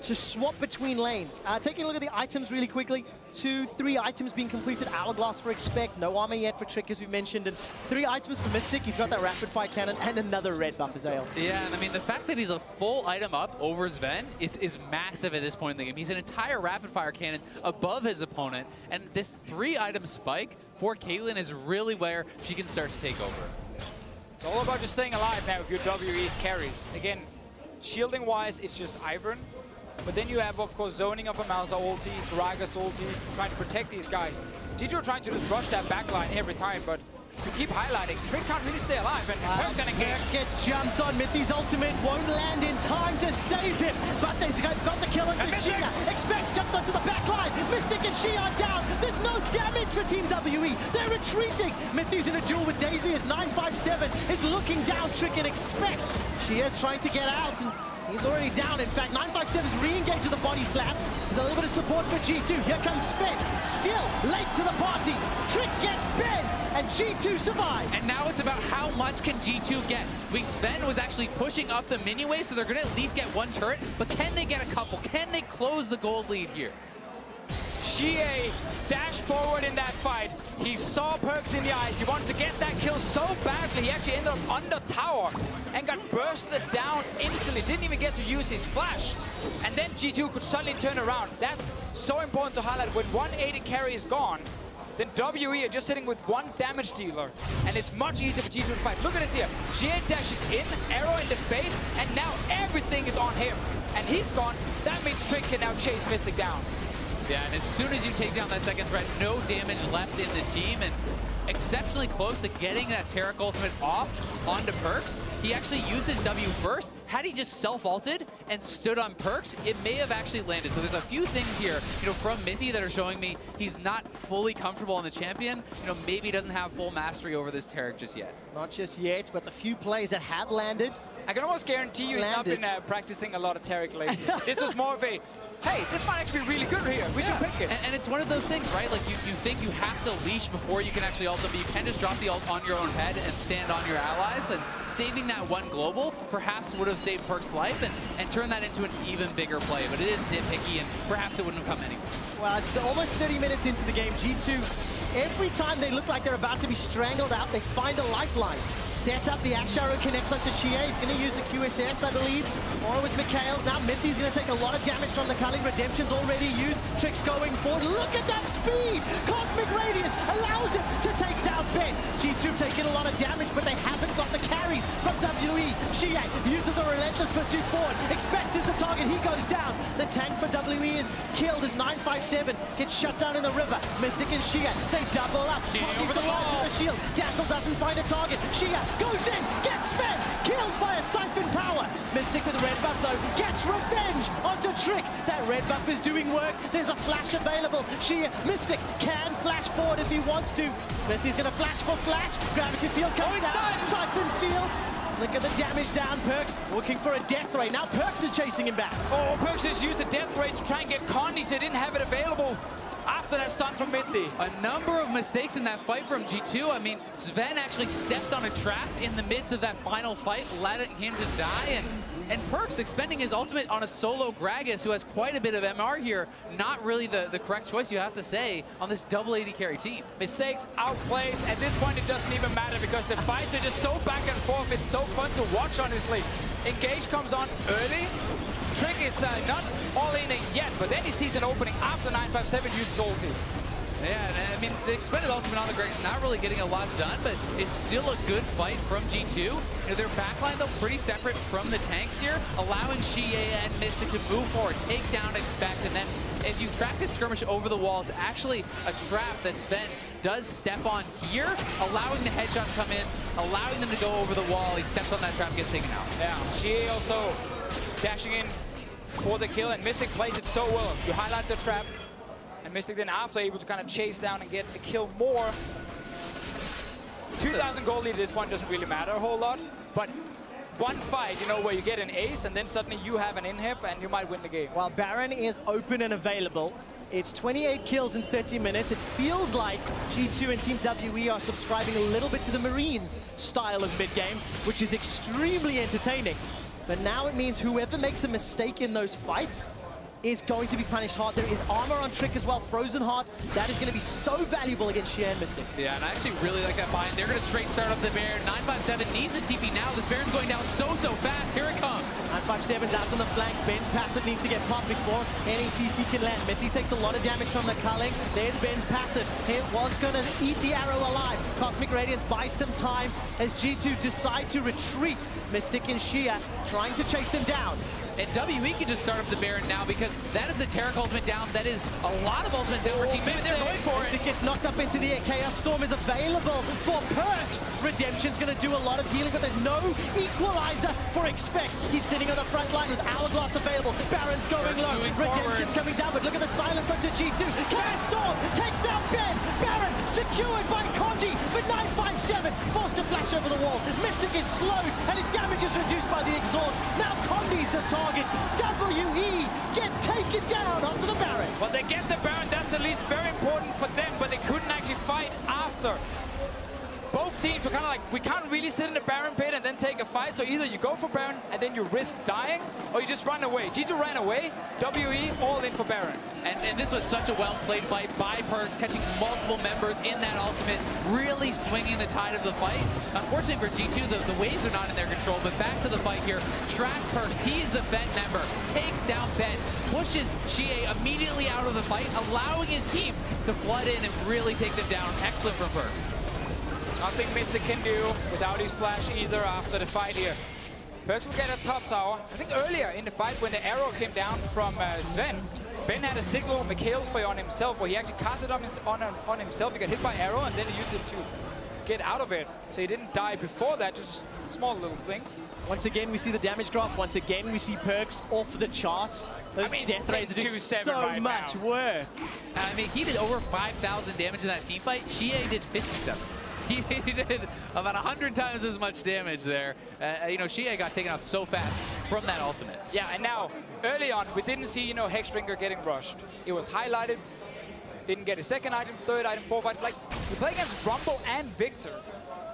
to swap between lanes. Taking a look at the items really quickly. 2, 3 items being completed. Hourglass for Expect, no armor yet for Trick, as we mentioned, and 3 items for Mystic. He's got that rapid fire cannon and another red buff as well. Yeah, and I mean, the fact that he's a full item up over Sven is massive at this point in the game. He's an entire rapid fire cannon above his opponent, and this 3 item spike for Caitlyn is really where she can start to take over. It's all about just staying alive now if your WE's carries. Again, shielding wise, it's just Ivern. But then you have, of course, zoning of a Malzahar ulti, Gragas ulti, trying to protect these guys. G2 are trying to just rush that backline every time, but to keep highlighting, Trick can't really stay alive, and Perks gonna get. Perks gets jumped on. Mythy's ultimate won't land in time to save him, but they've got the kill onto Xia. Expects jumps onto the backline. Mystic and Xia are down. There's no damage for for Team WE. They're retreating. Mithy's in a duel with Daisy as 957 is looking down. Trick and expect. She is trying to get out, and he's already down. In fact, 957's re-engaged with a body slam. There's a little bit of support for G2. Here comes Sven. Still late to the party. Trick gets Ben, and G2 survive. And now it's about how much can G2 get. Sven was actually pushing up the mini wave, so they're going to at least get one turret. But can they get a couple? Can they close the gold lead here? Xie dashed forward in that fight. He saw Perkz in the eyes. He wanted to get that kill so badly. He actually ended up under tower and got bursted down instantly. Didn't even get to use his flash. And then G2 could suddenly turn around. That's so important to highlight. When 180 carry is gone, then WE are just sitting with one damage dealer. And it's much easier for G2 to fight. Look at this here. Xie dashes in, arrow in the face, and now everything is on him. And he's gone. That means Trick can now chase Mystic down. Yeah, and as soon as you take down that second threat, no damage left in the team, and exceptionally close to getting that Taric ultimate off onto Perkz. He actually used his W first. Had he just self-ulted and stood on Perkz, it may have actually landed. So there's a few things here, from Mithy that are showing me he's not fully comfortable on the champion. Maybe he doesn't have full mastery over this Taric just yet. Not just yet, but the few plays that have landed. I can almost guarantee you he's not been practicing a lot of Taric lately. This was more of a, hey, this might actually be really good here. We should pick it. And it's one of those things, right? Like you think you have to leash before you can actually ult them, but you can just drop the ult on your own head and stand on your allies. And saving that one global perhaps would have saved Perk's life and turned that into an even bigger play. But it is nitpicky, and perhaps it wouldn't have come anyway. Well, it's almost 30 minutes into the game. G2, every time they look like they're about to be strangled out, they find a lifeline. Set up the Ash Arrow, connects onto Xie. He's going to use the QSS, I believe. Or it was Mikhail's. Now Mithy's going to take a lot of damage from the Culling. Redemption's already used. Trick's going forward. Look at that speed! Cosmic Radiance allows him to take down Ben. G2 taking a lot of damage, but they haven't got the carries from WE. Xie uses a relentless pursuit forward. Expect is the target. He goes down. The tank for WE is killed as 957 gets shut down in the river. Mystic and Xie, they double up. Over the wall. The shield. Dazzle doesn't find a target. Xie goes in, gets Sven, killed by a Siphon Power. Mystic with red buff though, gets revenge onto Trick. That red buff is doing work. There's a flash available. Mystic can flash forward if he wants to. Mithy's gonna flash for flash. Gravity field comes down. Siphon field. Look at the damage down. Perkz looking for a death ray. Now Perkz is chasing him back. Oh, Perkz just used the death ray to try and get Condi, so he didn't have it available after that stun from Mithy. A number of mistakes in that fight from G2. I mean, Sven actually stepped on a trap in the midst of that final fight, letting him to die, and Perkz expending his ultimate on a solo Gragas, who has quite a bit of MR here. Not really the correct choice, you have to say, on this double AD carry team. Mistakes, outplays. At this point, it doesn't even matter because the fights are just so back and forth. It's so fun to watch, honestly. Engage comes on early. Trick is not all in it yet, but then he sees an opening after 957 uses ulti. Yeah, and I mean, the expended ultimate on the Greg is not really getting a lot done, but it's still a good fight from G2. Their backline, though, pretty separate from the tanks here, allowing Xie and Mystic to move forward, take down, expect, and then if you track this skirmish over the wall, it's actually a trap that Sven does step on here, allowing the headshot to come in, allowing them to go over the wall. He steps on that trap, gets taken out. Yeah, Xie also dashing in for the kill, and Mystic plays it so well. You highlight the trap, and Mystic then after able to kind of chase down and get the kill more. 2,000 gold lead at this point doesn't really matter a whole lot, but one fight, where you get an ace and then suddenly you have an inhib and you might win the game. While Baron is open and available, it's 28 kills in 30 minutes. It feels like G2 and Team WE are subscribing a little bit to the Marines style of mid-game, which is extremely entertaining. But now it means whoever makes a mistake in those fights is going to be punished hard. There is armor on Trick as well, Frozen Heart. That is going to be so valuable against Xie and Mystic. Yeah, and I actually really like that buy-in. They're going to straight start up the Baron. 957 needs the TP now. This Baron's going down so fast. Here it comes. 957's out on the flank. Ben's passive needs to get popped before any CC can land. Mithy takes a lot of damage from the culling. There's Ben's passive. It was going to eat the arrow alive. Cosmic Radiance buys some time as G2 decide to retreat. Mystic and Xie trying to chase them down. And WE can just start up the Baron now because that is the Taric ultimate down. That is a lot of ultimates down for G2. They're going for it. It gets knocked up into the air. Chaos Storm is available for Perkz. Redemption's going to do a lot of healing, but there's no equalizer for Expect. He's sitting on the front line with Hourglass available. Baron's going low. Redemption's coming down, but look at the silence onto G2. Chaos Storm takes down Ben. Baron secured by Condi, but 957 forced to flash over the wall. Mystic is slowed, and his damage is reduced by the exhaust. Now Condi's the target. WE get taken down onto the Baron. Well, they get the Baron, that's at least very important for them, but they couldn't actually fight after. Both teams were kind of like, we can't really sit in the Baron pit and then take a fight, so either you go for Baron and then you risk dying, or you just run away. G2 ran away, WE all in for Baron. And this was such a well-played fight by Perkz, catching multiple members in that ultimate, really swinging the tide of the fight. Unfortunately for G2, the waves are not in their control, but back to the fight here. Track Perkz, he's the Ben member, takes down Ben, pushes Xie immediately out of the fight, allowing his team to flood in and really take them down. Excellent from Perkz. Nothing Mystic can do without his flash either after the fight here. Perkz will get a top tower. I think earlier in the fight when the arrow came down from Sven, Ben had a signal Mikhail spray on himself where he actually cast it on himself. He got hit by arrow and then he used it to get out of it. So he didn't die before that, just a small little thing. Once again, we see the damage graph. Once again, we see Perkz off the charts. Those death rates are doing so right much now. work. I mean, he did over 5,000 damage in that team fight. Xie did 57. He did about 100 times as much damage there. You know, Xie got taken out so fast from that ultimate. Yeah, and now, early on, we didn't see, you know, Hexdrinker getting rushed. It was highlighted, didn't get a second item, third item, fourth item. Like, we play against Rumble and Victor.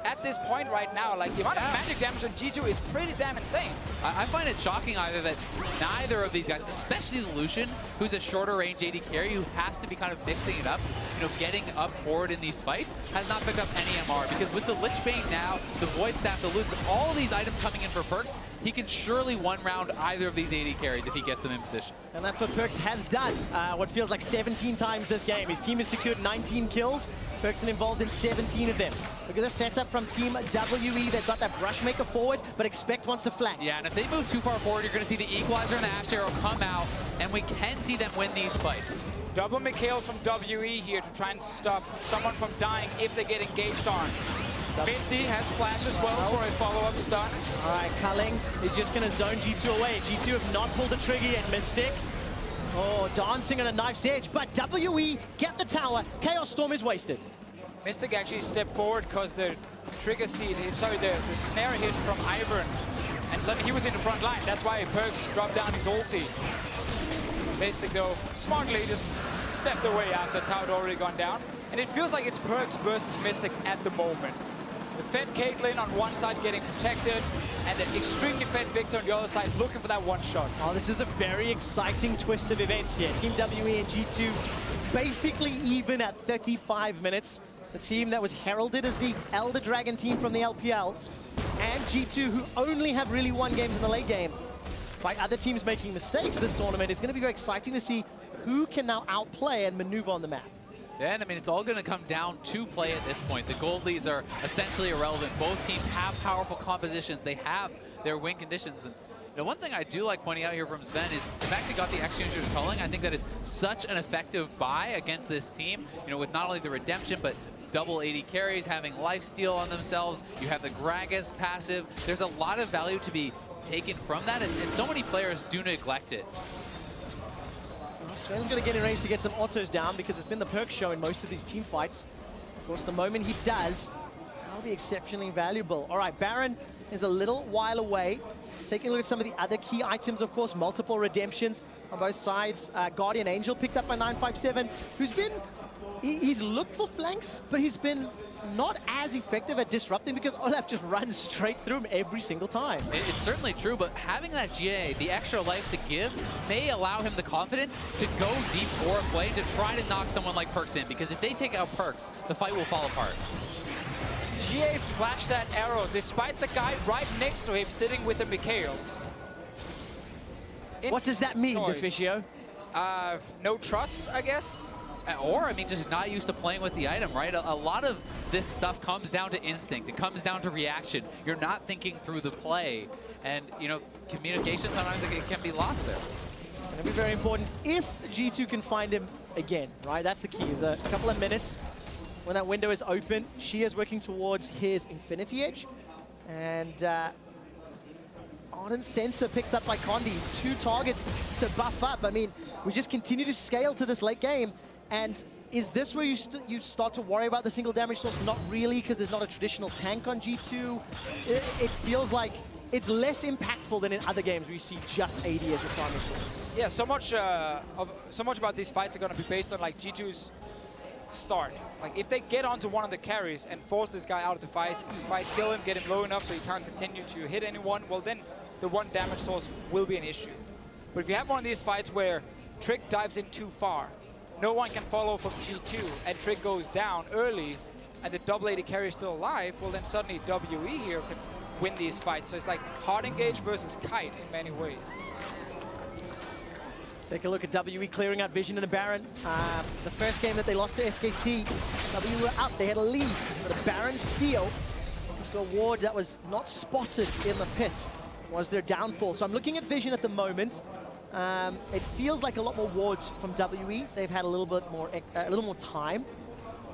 At this point right now, like, the amount of magic damage on G2 is pretty damn insane. I find it shocking either that neither of these guys, especially the Lucian, who's a shorter range AD carry, who has to be kind of mixing it up, you know, getting up forward in these fights, has not picked up any MR. Because with the Lich Bane now, the Void Staff, the Loot, all of these items coming in for Perkz, he can surely one-round either of these AD carries if he gets them in position. And that's what Perkz has done. What feels like 17 times this game. His team has secured 19 kills. Perkz is involved in 17 of them. Look at the setup from Team WE. They've got that Brushmaker forward, but Expect wants to flank. Yeah, and if they move too far forward, you're going to see the Equalizer and the Ash Arrow come out, and we can see them win these fights. Double Mikhail from WE here to try and stop someone from dying if they get engaged on. 50 has flash as well for a follow-up stun. All right, Culling is just going to zone G2 away. G2 have not pulled the trigger yet. Mystic. Oh, dancing on a knife's edge, but WE get the tower. Chaos Storm is wasted. Mystic actually stepped forward because the trigger seed, the snare hit from Ivern. And suddenly he was in the front line. That's why Perkz dropped down his ulti. Mystic, though, smartly just stepped away after Tau had already gone down. And it feels like it's Perkz versus Mystic at the moment. The fed Caitlyn on one side getting protected, and the extremely fed Victor on the other side looking for that one shot. Oh, this is a very exciting twist of events here. Team WE and G2 basically even at 35 minutes. The team that was heralded as the Elder Dragon team from the LPL, and G2, who only have really won games in the late game. By other teams making mistakes this tournament, it's going to be very exciting to see who can now outplay and maneuver on the map. Yeah, and I mean, it's all going to come down to play at this point. The gold leads are essentially irrelevant. Both teams have powerful compositions. They have their win conditions. And the one thing I do like pointing out here from Sven is the fact they got the Exchangers culling. I think that is such an effective buy against this team, you know, with not only the Redemption, but double AD carries, having lifesteal on themselves. You have the Gragas passive. There's a lot of value to be taken from that, and so many players do neglect it. Sven's going to get in range to get some autos down because it's been the Perkz show in most of these team fights. Of course, the moment he does, that'll be exceptionally valuable. All right, Baron is a little while away. Taking a look at some of the other key items, of course, multiple redemptions on both sides. Guardian Angel picked up by 957, who's been... He's looked for flanks, but he's been not as effective at disrupting because Olaf just runs straight through him every single time. It's certainly true, but having that GA, the extra life to give, may allow him the confidence to go deep for a play to try to knock someone like Perkz in, because if they take out Perkz, the fight will fall apart. GA flashed that arrow despite the guy right next to him sitting with the Mikhails. What does that mean, Deficio? No trust, I guess? Or, I mean, just not used to playing with the item, right? A lot of this stuff comes down to instinct. It comes down to reaction. You're not thinking through the play. And, you know, communication sometimes it can be lost there. It'll be very important if G2 can find him again, right? That's the key. Is a couple of minutes when that window is open. She is working towards his Infinity Edge. And Ardent Sensor picked up by Condi. 2 targets to buff up. I mean, we just continue to scale to this late game. And Is this where you start to worry about the single damage source? Not really, because there's not a traditional tank on G2. It feels like it's less impactful than in other games where you see just AD as your primary source. Yeah, so much about these fights are going to be based on like G2's start. Like if they get onto one of the carries and force this guy out of the fight, kill him, get him low enough so he can't continue to hit anyone, well then the one damage source will be an issue. But if you have one of these fights where Trick dives in too far, no one can follow from G2, and Trick goes down early, and the double AD carry is still alive, well then suddenly WE here can win these fights. So it's like hard engage versus kite in many ways. Take a look at WE clearing out Vision and a Baron. The first game that they lost to SKT, WE were up, they had a lead, but a Baron steal, so a ward that was not spotted in the pit was their downfall. So I'm looking at Vision at the moment. It feels like a lot more wards from WE. They've had a little more time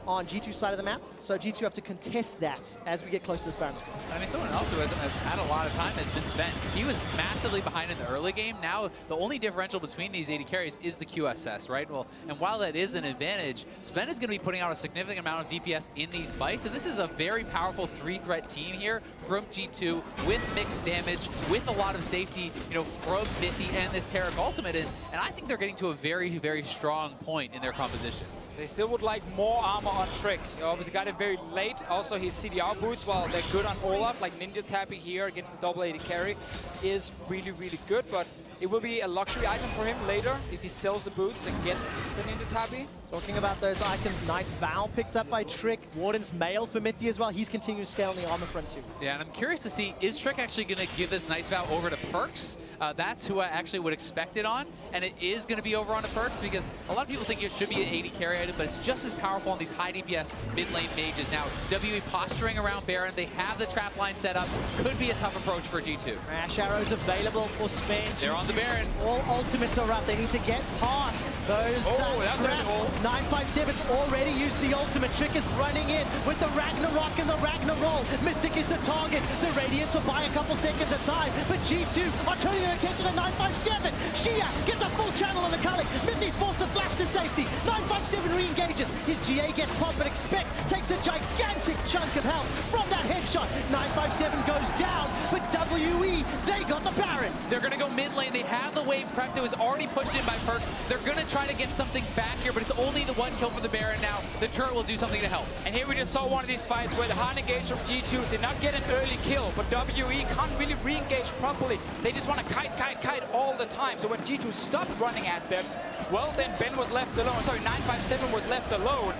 on G2's side of the map, so G2 have to contest that as we get close to this Baron score. I mean, someone else who hasn't had a lot of time has been Sven. He was massively behind in the early game. Now, the only differential between these AD carries is the QSS, right? Well, and while that is an advantage, Sven is going to be putting out a significant amount of DPS in these fights, and this is a very powerful three-threat team here from G2 with mixed damage, with a lot of safety, you know, from Mithy and this Taric ultimate, and I think they're getting to a very, very strong point in their composition. They still would like more armor on Trick. He obviously got it very late. Also, his CDR boots, while they're good on Olaf, like Ninja tapping here against the double AD carry, is really, really good. But it will be a luxury item for him later if he sells the boots and gets the Ninja tappy. Talking about those items, Knight's Vow picked up by Trick, Warden's Mail for Mithy as well. He's continuing to scale on the armor front too. Yeah, and I'm curious to see, is Trick actually going to give this Knight's Vow over to Perks? That's who I actually would expect it on, and it is going to be over on the Perks because a lot of people think it should be an AD carry item, but it's just as powerful on these high DPS mid lane mages. Now, WE posturing around Baron, they have the trap line set up, could be a tough approach for G2. Rash arrows available for Sven. They're on the Baron. All ultimates are up, they need to get past those traps. 957's already used the ultimate. Trick is running in with the Ragnarok and the Ragnarol. Mystic is the target. The Radiance will buy a couple seconds of time, but G2 are turning their attention to 957. Shia gets a full channel on the Kalik. Mithy's forced to flash to safety. 957 re-engages. His GA gets popped, but Expect takes a gigantic chunk of health from that headshot. 957 goes down, but WE, they got the Baron. They're going to go mid lane. They have the wave prep that was already pushed in by Perks. They're going to try to get something back here, but it's only the one kill for the Baron now. The turret will do something to help. And here we just saw one of these fights where the hard engage from G2 did not get an early kill, but WE can't really re-engage properly. They just want to kite all the time. So when G2 stopped running at them, well, then Ben was left alone. Sorry, 957 was left alone.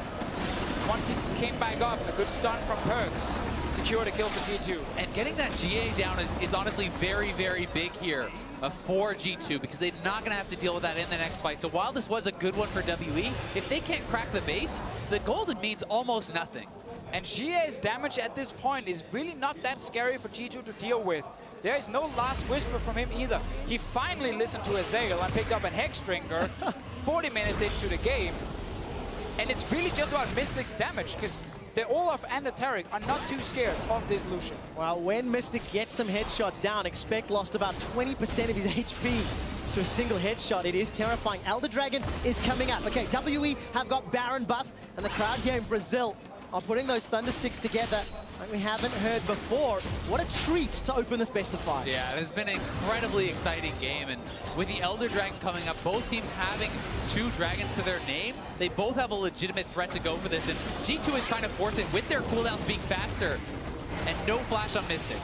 Once he came back up, a good stun from Perks secured a kill for G2. And getting that GA down is honestly very, very big here for G2 because they're not going to have to deal with that in the next fight. So while this was a good one for WE, if they can't crack the base, the golden means almost nothing. And GA's damage at this point is really not that scary for G2 to deal with. There is no last whisper from him either. He finally listened to Azael and picked up a Hexdrinker 40 minutes into the game. And it's really just about Mystic's damage, because the Olaf and the Taric are not too scared of this Lucian. Well, when Mystic gets some headshots down, Expect lost about 20% of his HP to a single headshot. It is terrifying. Elder Dragon is coming up. Okay, WE have got Baron buff, and the crowd here in Brazil are putting those Thunder Sticks together like we haven't heard before. What a treat to open this best of 5. Yeah, it has been an incredibly exciting game, and with the Elder Dragon coming up, both teams having 2 dragons to their name, they both have a legitimate threat to go for this, and G2 is trying to force it with their cooldowns being faster, and no flash on Mystic.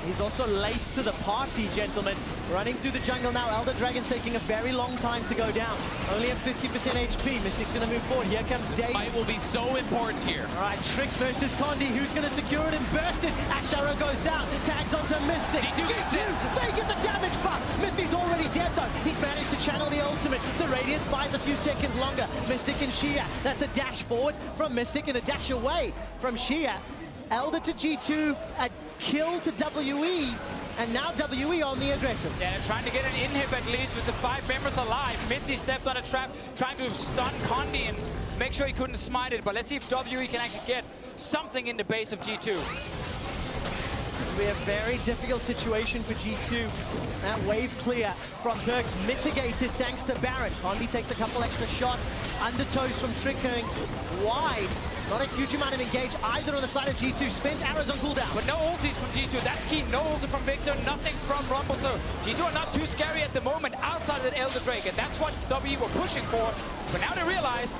He's also late to the party, gentlemen. Running through the jungle now. Elder Dragon's taking a very long time to go down. Only at 50% HP. Mystic's going to move forward. Here comes Dave. This fight will be so important here. All right, Trick versus Condi. Who's going to secure it and burst it? Ash Arrow goes down. Tags onto Mystic. G2 they get the damage buff. Mithy's already dead, though. He's managed to channel the ultimate. The Radiance buys a few seconds longer. Mystic and Shia. That's a dash forward from Mystic and a dash away from Shia. Elder to G2, a kill to WE, and now WE on the aggressive. Yeah, they're trying to get an inhib at least with the 5 members alive. Mithy stepped on a trap, trying to stun Condi and make sure he couldn't smite it, but let's see if WE can actually get something in the base of G2. It'll be a very difficult situation for G2. That wave clear from Perks mitigated thanks to Baron. Condi takes a couple extra shots. Undertows from Trick going wide. Not a huge amount of engage either on the side of G2. Spins arrows on cooldown. But no ultis from G2. That's key. No ulti from Victor. Nothing from Rumble. So G2 are not too scary at the moment outside of the Elder Drake. And that's what WE were pushing for. But now they realize.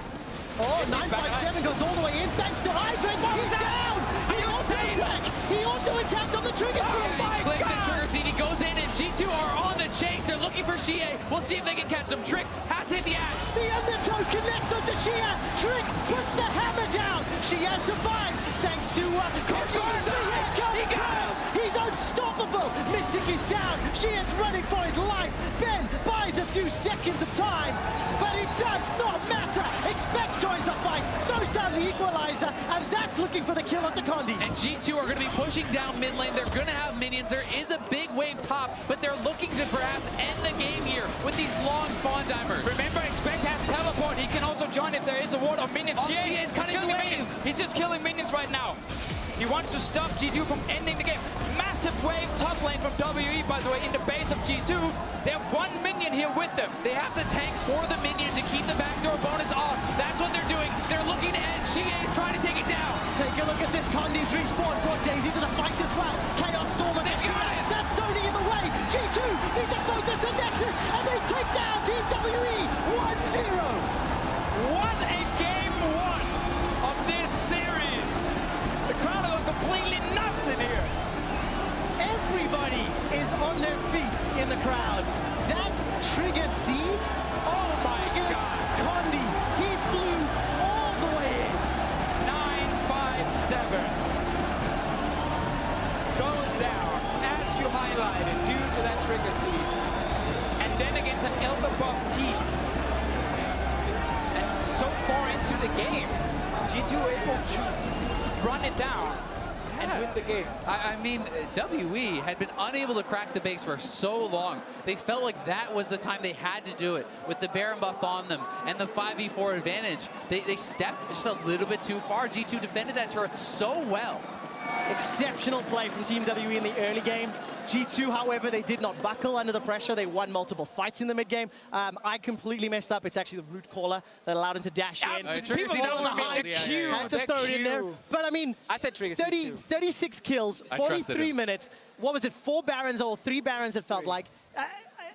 Oh, 957 goes all the way in thanks to Ivan. He's down. He auto-attacked on the trigger. Oh my God. The trigger seat. He goes in and G2 are on the chase. They're looking for Xie. We'll see if they can catch him. Trick has to hit the axe. The undertow connects onto Xie. Trick puts the hammer down. Xie survives thanks to He goes. He's unstoppable. Mystic is down. Xie's running for his life. Ben buys a few seconds of time, but it does not matter. Expect joins the fight. Throws down the equalizer, and that's looking for the kill onto Condi. And G2 are going to be pushing down mid lane. They're going to have minions. There is a big wave top, but they're looking to perhaps end the game here with these long spawn divers. Remember, Expect has teleport. He can also join if there is a ward of minions. Xie is cutting the wave. He's just killing minions right now. He wants to stop G2 from ending the game. Massive wave top lane from WE, by the way, in the base of G2. They have one minion here with them. They have to tank for the minion to keep the backdoor bonus off. That's what they're doing. They're looking to end. Xie is trying to take it down. Take a look at this. Condi's respawn. Brought Daisy to the fight as well. Chaos Storm and that's zoning him away. G2 need to focus to Nexus, and they take down Team WE 1-0. What a game one of this series. The crowd are completely nuts in here. Everybody is on their feet in the crowd. That trigger seed. Oh my God. Condi, he flew all the way in. 957 goes down, as you highlighted, due to that trigger seed. And then against an Elder buff team. And so far into the game, G2 able to run it down and win the game. I mean, WE had been unable to crack the base for so long. They felt like that was the time they had to do it. With the Baron buff on them and the 5v4 advantage, they stepped just a little bit too far. G2 defended that turret so well. Exceptional play from Team WE in the early game. G2, however, they did not buckle under the pressure. They won multiple fights in the mid game. I completely messed up. It's actually the root caller that allowed him to dash in. People don't behind. Had to throw it in there. But I mean, I said trigger 36 kills, 43 minutes. What was it? 4 Barons or 3 Barons? It felt like.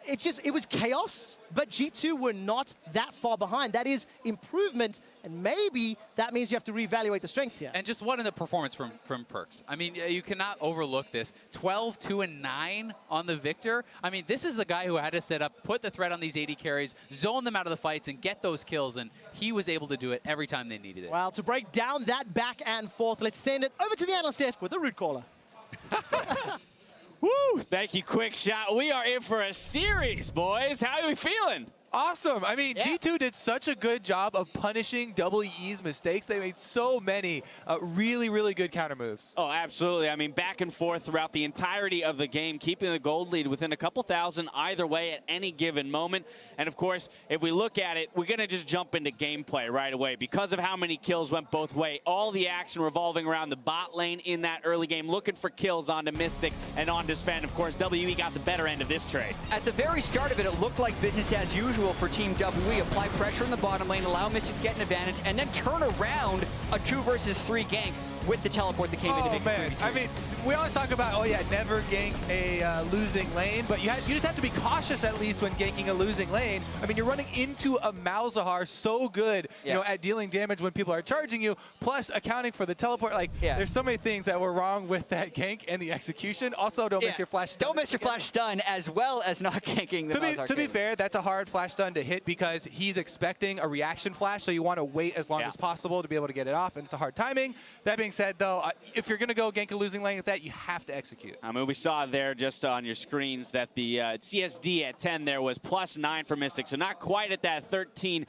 It was chaos, but G2 were not that far behind. That is improvement, and maybe that means you have to reevaluate the strengths here. And just what in the performance from Perks. I mean, you cannot overlook this. 12, 2, and 9 on the Victor. I mean, this is the guy who had to set up, put the threat on these 80 carries, zone them out of the fights, and get those kills, and he was able to do it every time they needed it. Well, to break down that back and forth, let's send it over to the analyst desk with the root caller. Woo! Thank you, Quick Shot. We are in for a series, boys. How are we feeling? Awesome. I mean, G2 did such a good job of punishing WE's mistakes. They made so many really, really good counter moves. Oh, absolutely. I mean, back and forth throughout the entirety of the game, keeping the gold lead within a couple thousand either way at any given moment. And, of course, if we look at it, we're going to just jump into gameplay right away. Because of how many kills went both ways, all the action revolving around the bot lane in that early game, looking for kills onto Mystic and onto Sven. Of course, WE got the better end of this trade. At the very start of it, it looked like business as usual for Team WE. Apply pressure in the bottom lane, allow Mystic to get an advantage, and then turn around a 2 versus 3 gank with the teleport that came into Victor. Man, I mean, we always talk about, oh yeah, never gank a losing lane, but you just have to be cautious at least when ganking a losing lane. I mean, you're running into a Malzahar so good, you know, at dealing damage when people are charging you, plus accounting for the teleport. Like, there's so many things that were wrong with that gank and the execution. Also, don't miss your flash stun. Don't miss your flash stun, as well as not ganking the Malzahar. To be fair, that's a hard flash stun to hit because he's expecting a reaction flash, so you want to wait as long as possible to be able to get it off, and it's a hard timing. That being said, though, if you're going to go gank a losing lane like that, you have to execute. I mean, we saw there just on your screens that the CSD at 10 there was +9 for Mystic, so not quite at that 13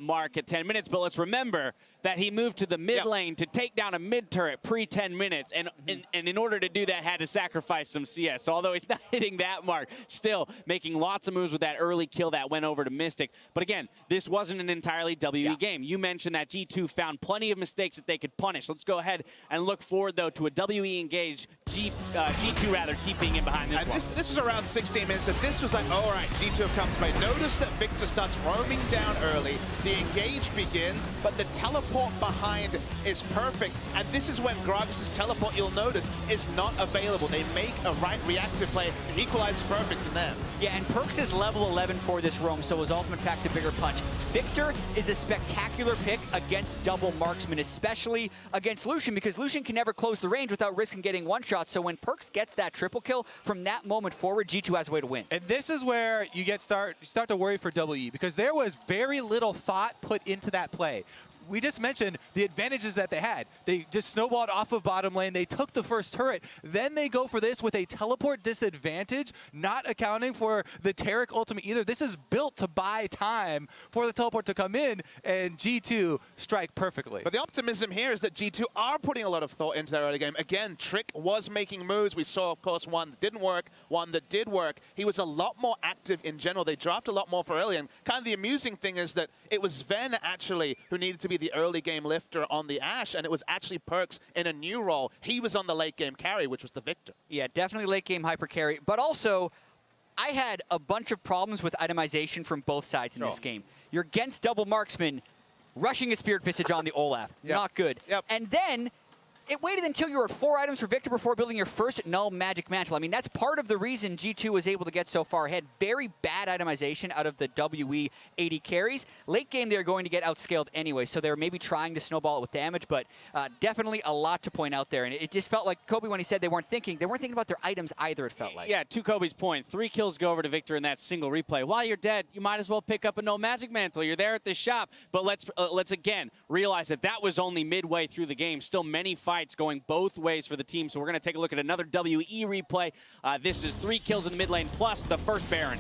mark at 10 minutes. But let's remember, that he moved to the mid lane to take down a mid turret pre-10 minutes, and in order to do that had to sacrifice some CS. So although he's not hitting that mark, still making lots of moves with that early kill that went over to Mystic. But again, this wasn't an entirely WE game. You mentioned that G2 found plenty of mistakes that they could punish. Let's go ahead and look forward, though, to a WE engaged G2 rather TPing in behind this one. This was around 16 minutes, and this was like, all right, G2 have come to play. Notice that Victor starts roaming down early. The engage begins, but the teleport behind is perfect. And this is when Gragas' teleport, you'll notice, is not available. They make a right reactive play. The equalize is perfect in them. Yeah, and Perks is level 11 for this roam, so his ultimate packs a bigger punch. Victor is a spectacular pick against double marksman, especially against Lucian, because Lucian can never close the range without risking getting one shot. So when Perks gets that triple kill, from that moment forward, G2 has a way to win. And this is where you start to worry for WE, because there was very little thought put into that play. We just mentioned the advantages that they had. They just snowballed off of bottom lane. They took the first turret. Then they go for this with a teleport disadvantage, not accounting for the Taric ultimate either. This is built to buy time for the teleport to come in, and G2 strike perfectly. But the optimism here is that G2 are putting a lot of thought into their early game. Again, Trick was making moves. We saw, of course, one that didn't work, one that did work. He was a lot more active in general. They drafted a lot more for early. And kind of the amusing thing is that it was Ven, actually, who needed to be the early game lifter on the Ashe, and it was actually Perks in a new role. He was on the late game carry, which was the Victor. Yeah, definitely late game hyper carry. But also, I had a bunch of problems with itemization from both sides in this game. You're against double marksman, rushing a Spirit Visage on the Olaf. Not good. And then it waited until you were 4 items for Victor before building your first null magic mantle. I mean, that's part of the reason G2 was able to get so far ahead. Very bad itemization out of the WE AD carries. Late game, they're going to get outscaled anyway, so they're maybe trying to snowball it with damage, but definitely a lot to point out there. And it just felt like Kobe, when he said they weren't thinking about their items either, it felt like. Yeah, to Kobe's point, 3 kills go over to Victor in that single replay. While you're dead, you might as well pick up a no magic mantle. You're there at the shop, but let's again realize that that was only midway through the game. Still many fights going both ways for the team, so we're going to take a look at another WE replay. This is 3 kills in the mid lane, plus the first Baron.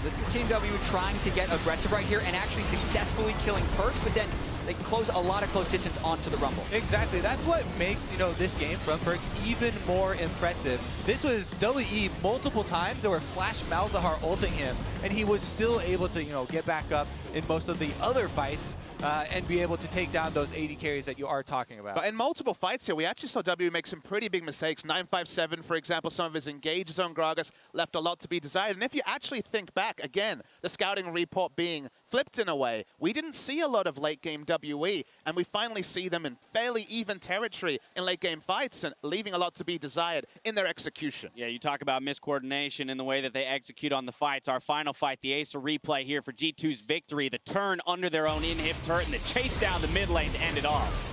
This is Team W trying to get aggressive right here and actually successfully killing Perks, but then they close a lot of close distance onto the Rumble. Exactly. That's what makes, this game from Perks even more impressive. This was WE multiple times. There were Flash Malzahar ulting him, and he was still able to, get back up in most of the other fights. And be able to take down those 80 carries that you are talking about. But in multiple fights here, we actually saw W make some pretty big mistakes. 957, for example, some of his engages on Gragas left a lot to be desired. And if you actually think back, again, the scouting report being flipped in a way, we didn't see a lot of late-game WE, and we finally see them in fairly even territory in late-game fights and leaving a lot to be desired in their execution. Yeah, you talk about miscoordination in the way that they execute on the fights. Our final fight, the Acer replay here for G2's victory, the turn under their own inhib turret, and the chase down the mid lane to end it off.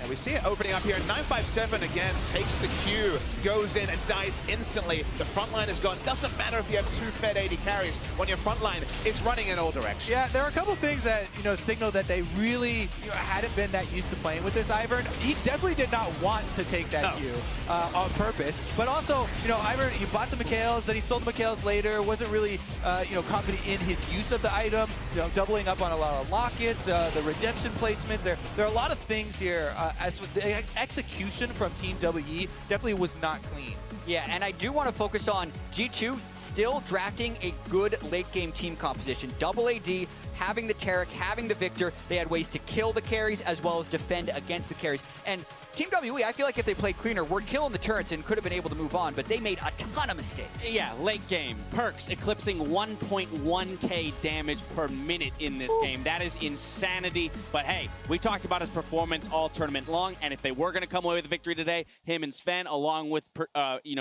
And we see it opening up here. 957 again takes the Q, goes in and dies instantly. The front line is gone. Doesn't matter if you have 2 fed 80 carries when your front line is running in all directions. Yeah, there are a couple things that, signal that they really hadn't been that used to playing with this Ivern. He definitely did not want to take that Q on purpose. But also, Ivern, he bought the Mikhails, then he sold the Mikhails later, wasn't really, confident in his use of the item, doubling up on a lot of lockets, the redemption placements. There are a lot of things here. As the execution from Team WE definitely was not clean. Yeah, and I do want to focus on G2 still drafting a good late-game team composition. Double AD, having the Taric, having the Victor. They had ways to kill the carries as well as defend against the carries. And Team WE, I feel like if they played cleaner, were killing the turrets and could have been able to move on, but they made a ton of mistakes. Yeah, late game. Perks eclipsing 1.1k damage per minute in this game. That is insanity. But hey, we talked about his performance all tournament long, and if they were going to come away with a victory today, him and Sven, along with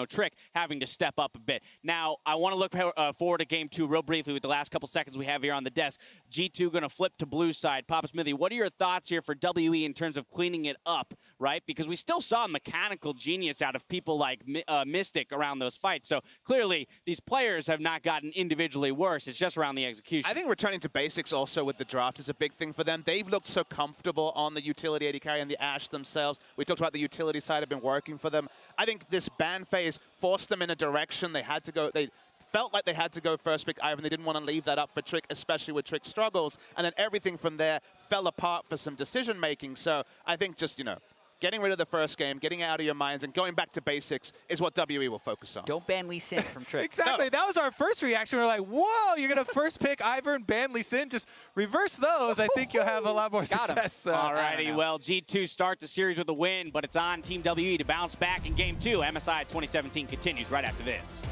Trick, having to step up a bit. Now, I want to look forward to game 2 real briefly with the last couple seconds we have here on the desk. G2 going to flip to blue side. Papa Smithy, what are your thoughts here for WE in terms of cleaning it up, right? Because we still saw mechanical genius out of people like Mystic around those fights. So clearly, these players have not gotten individually worse. It's just around the execution. I think returning to basics also with the draft is a big thing for them. They've looked so comfortable on the utility AD carry and the Ashe themselves. We talked about the utility side have been working for them. I think this ban phase forced them in a direction they had to go. They felt like they had to go first pick Ivan. They didn't want to leave that up for Trick, especially with Trick's struggles. And then everything from there fell apart for some decision making. So I think just, getting rid of the first game, getting it out of your minds, and going back to basics is what WE will focus on. Don't ban Lee Sin from Trick. Exactly. No. That was our first reaction. We're like, whoa, you're going to first pick Ivern, ban Lee Sin. Just reverse those. I think you'll have a lot more success. All righty. Well, G2 start the series with a win, but it's on Team WE to bounce back in Game 2. MSI 2017 continues right after this.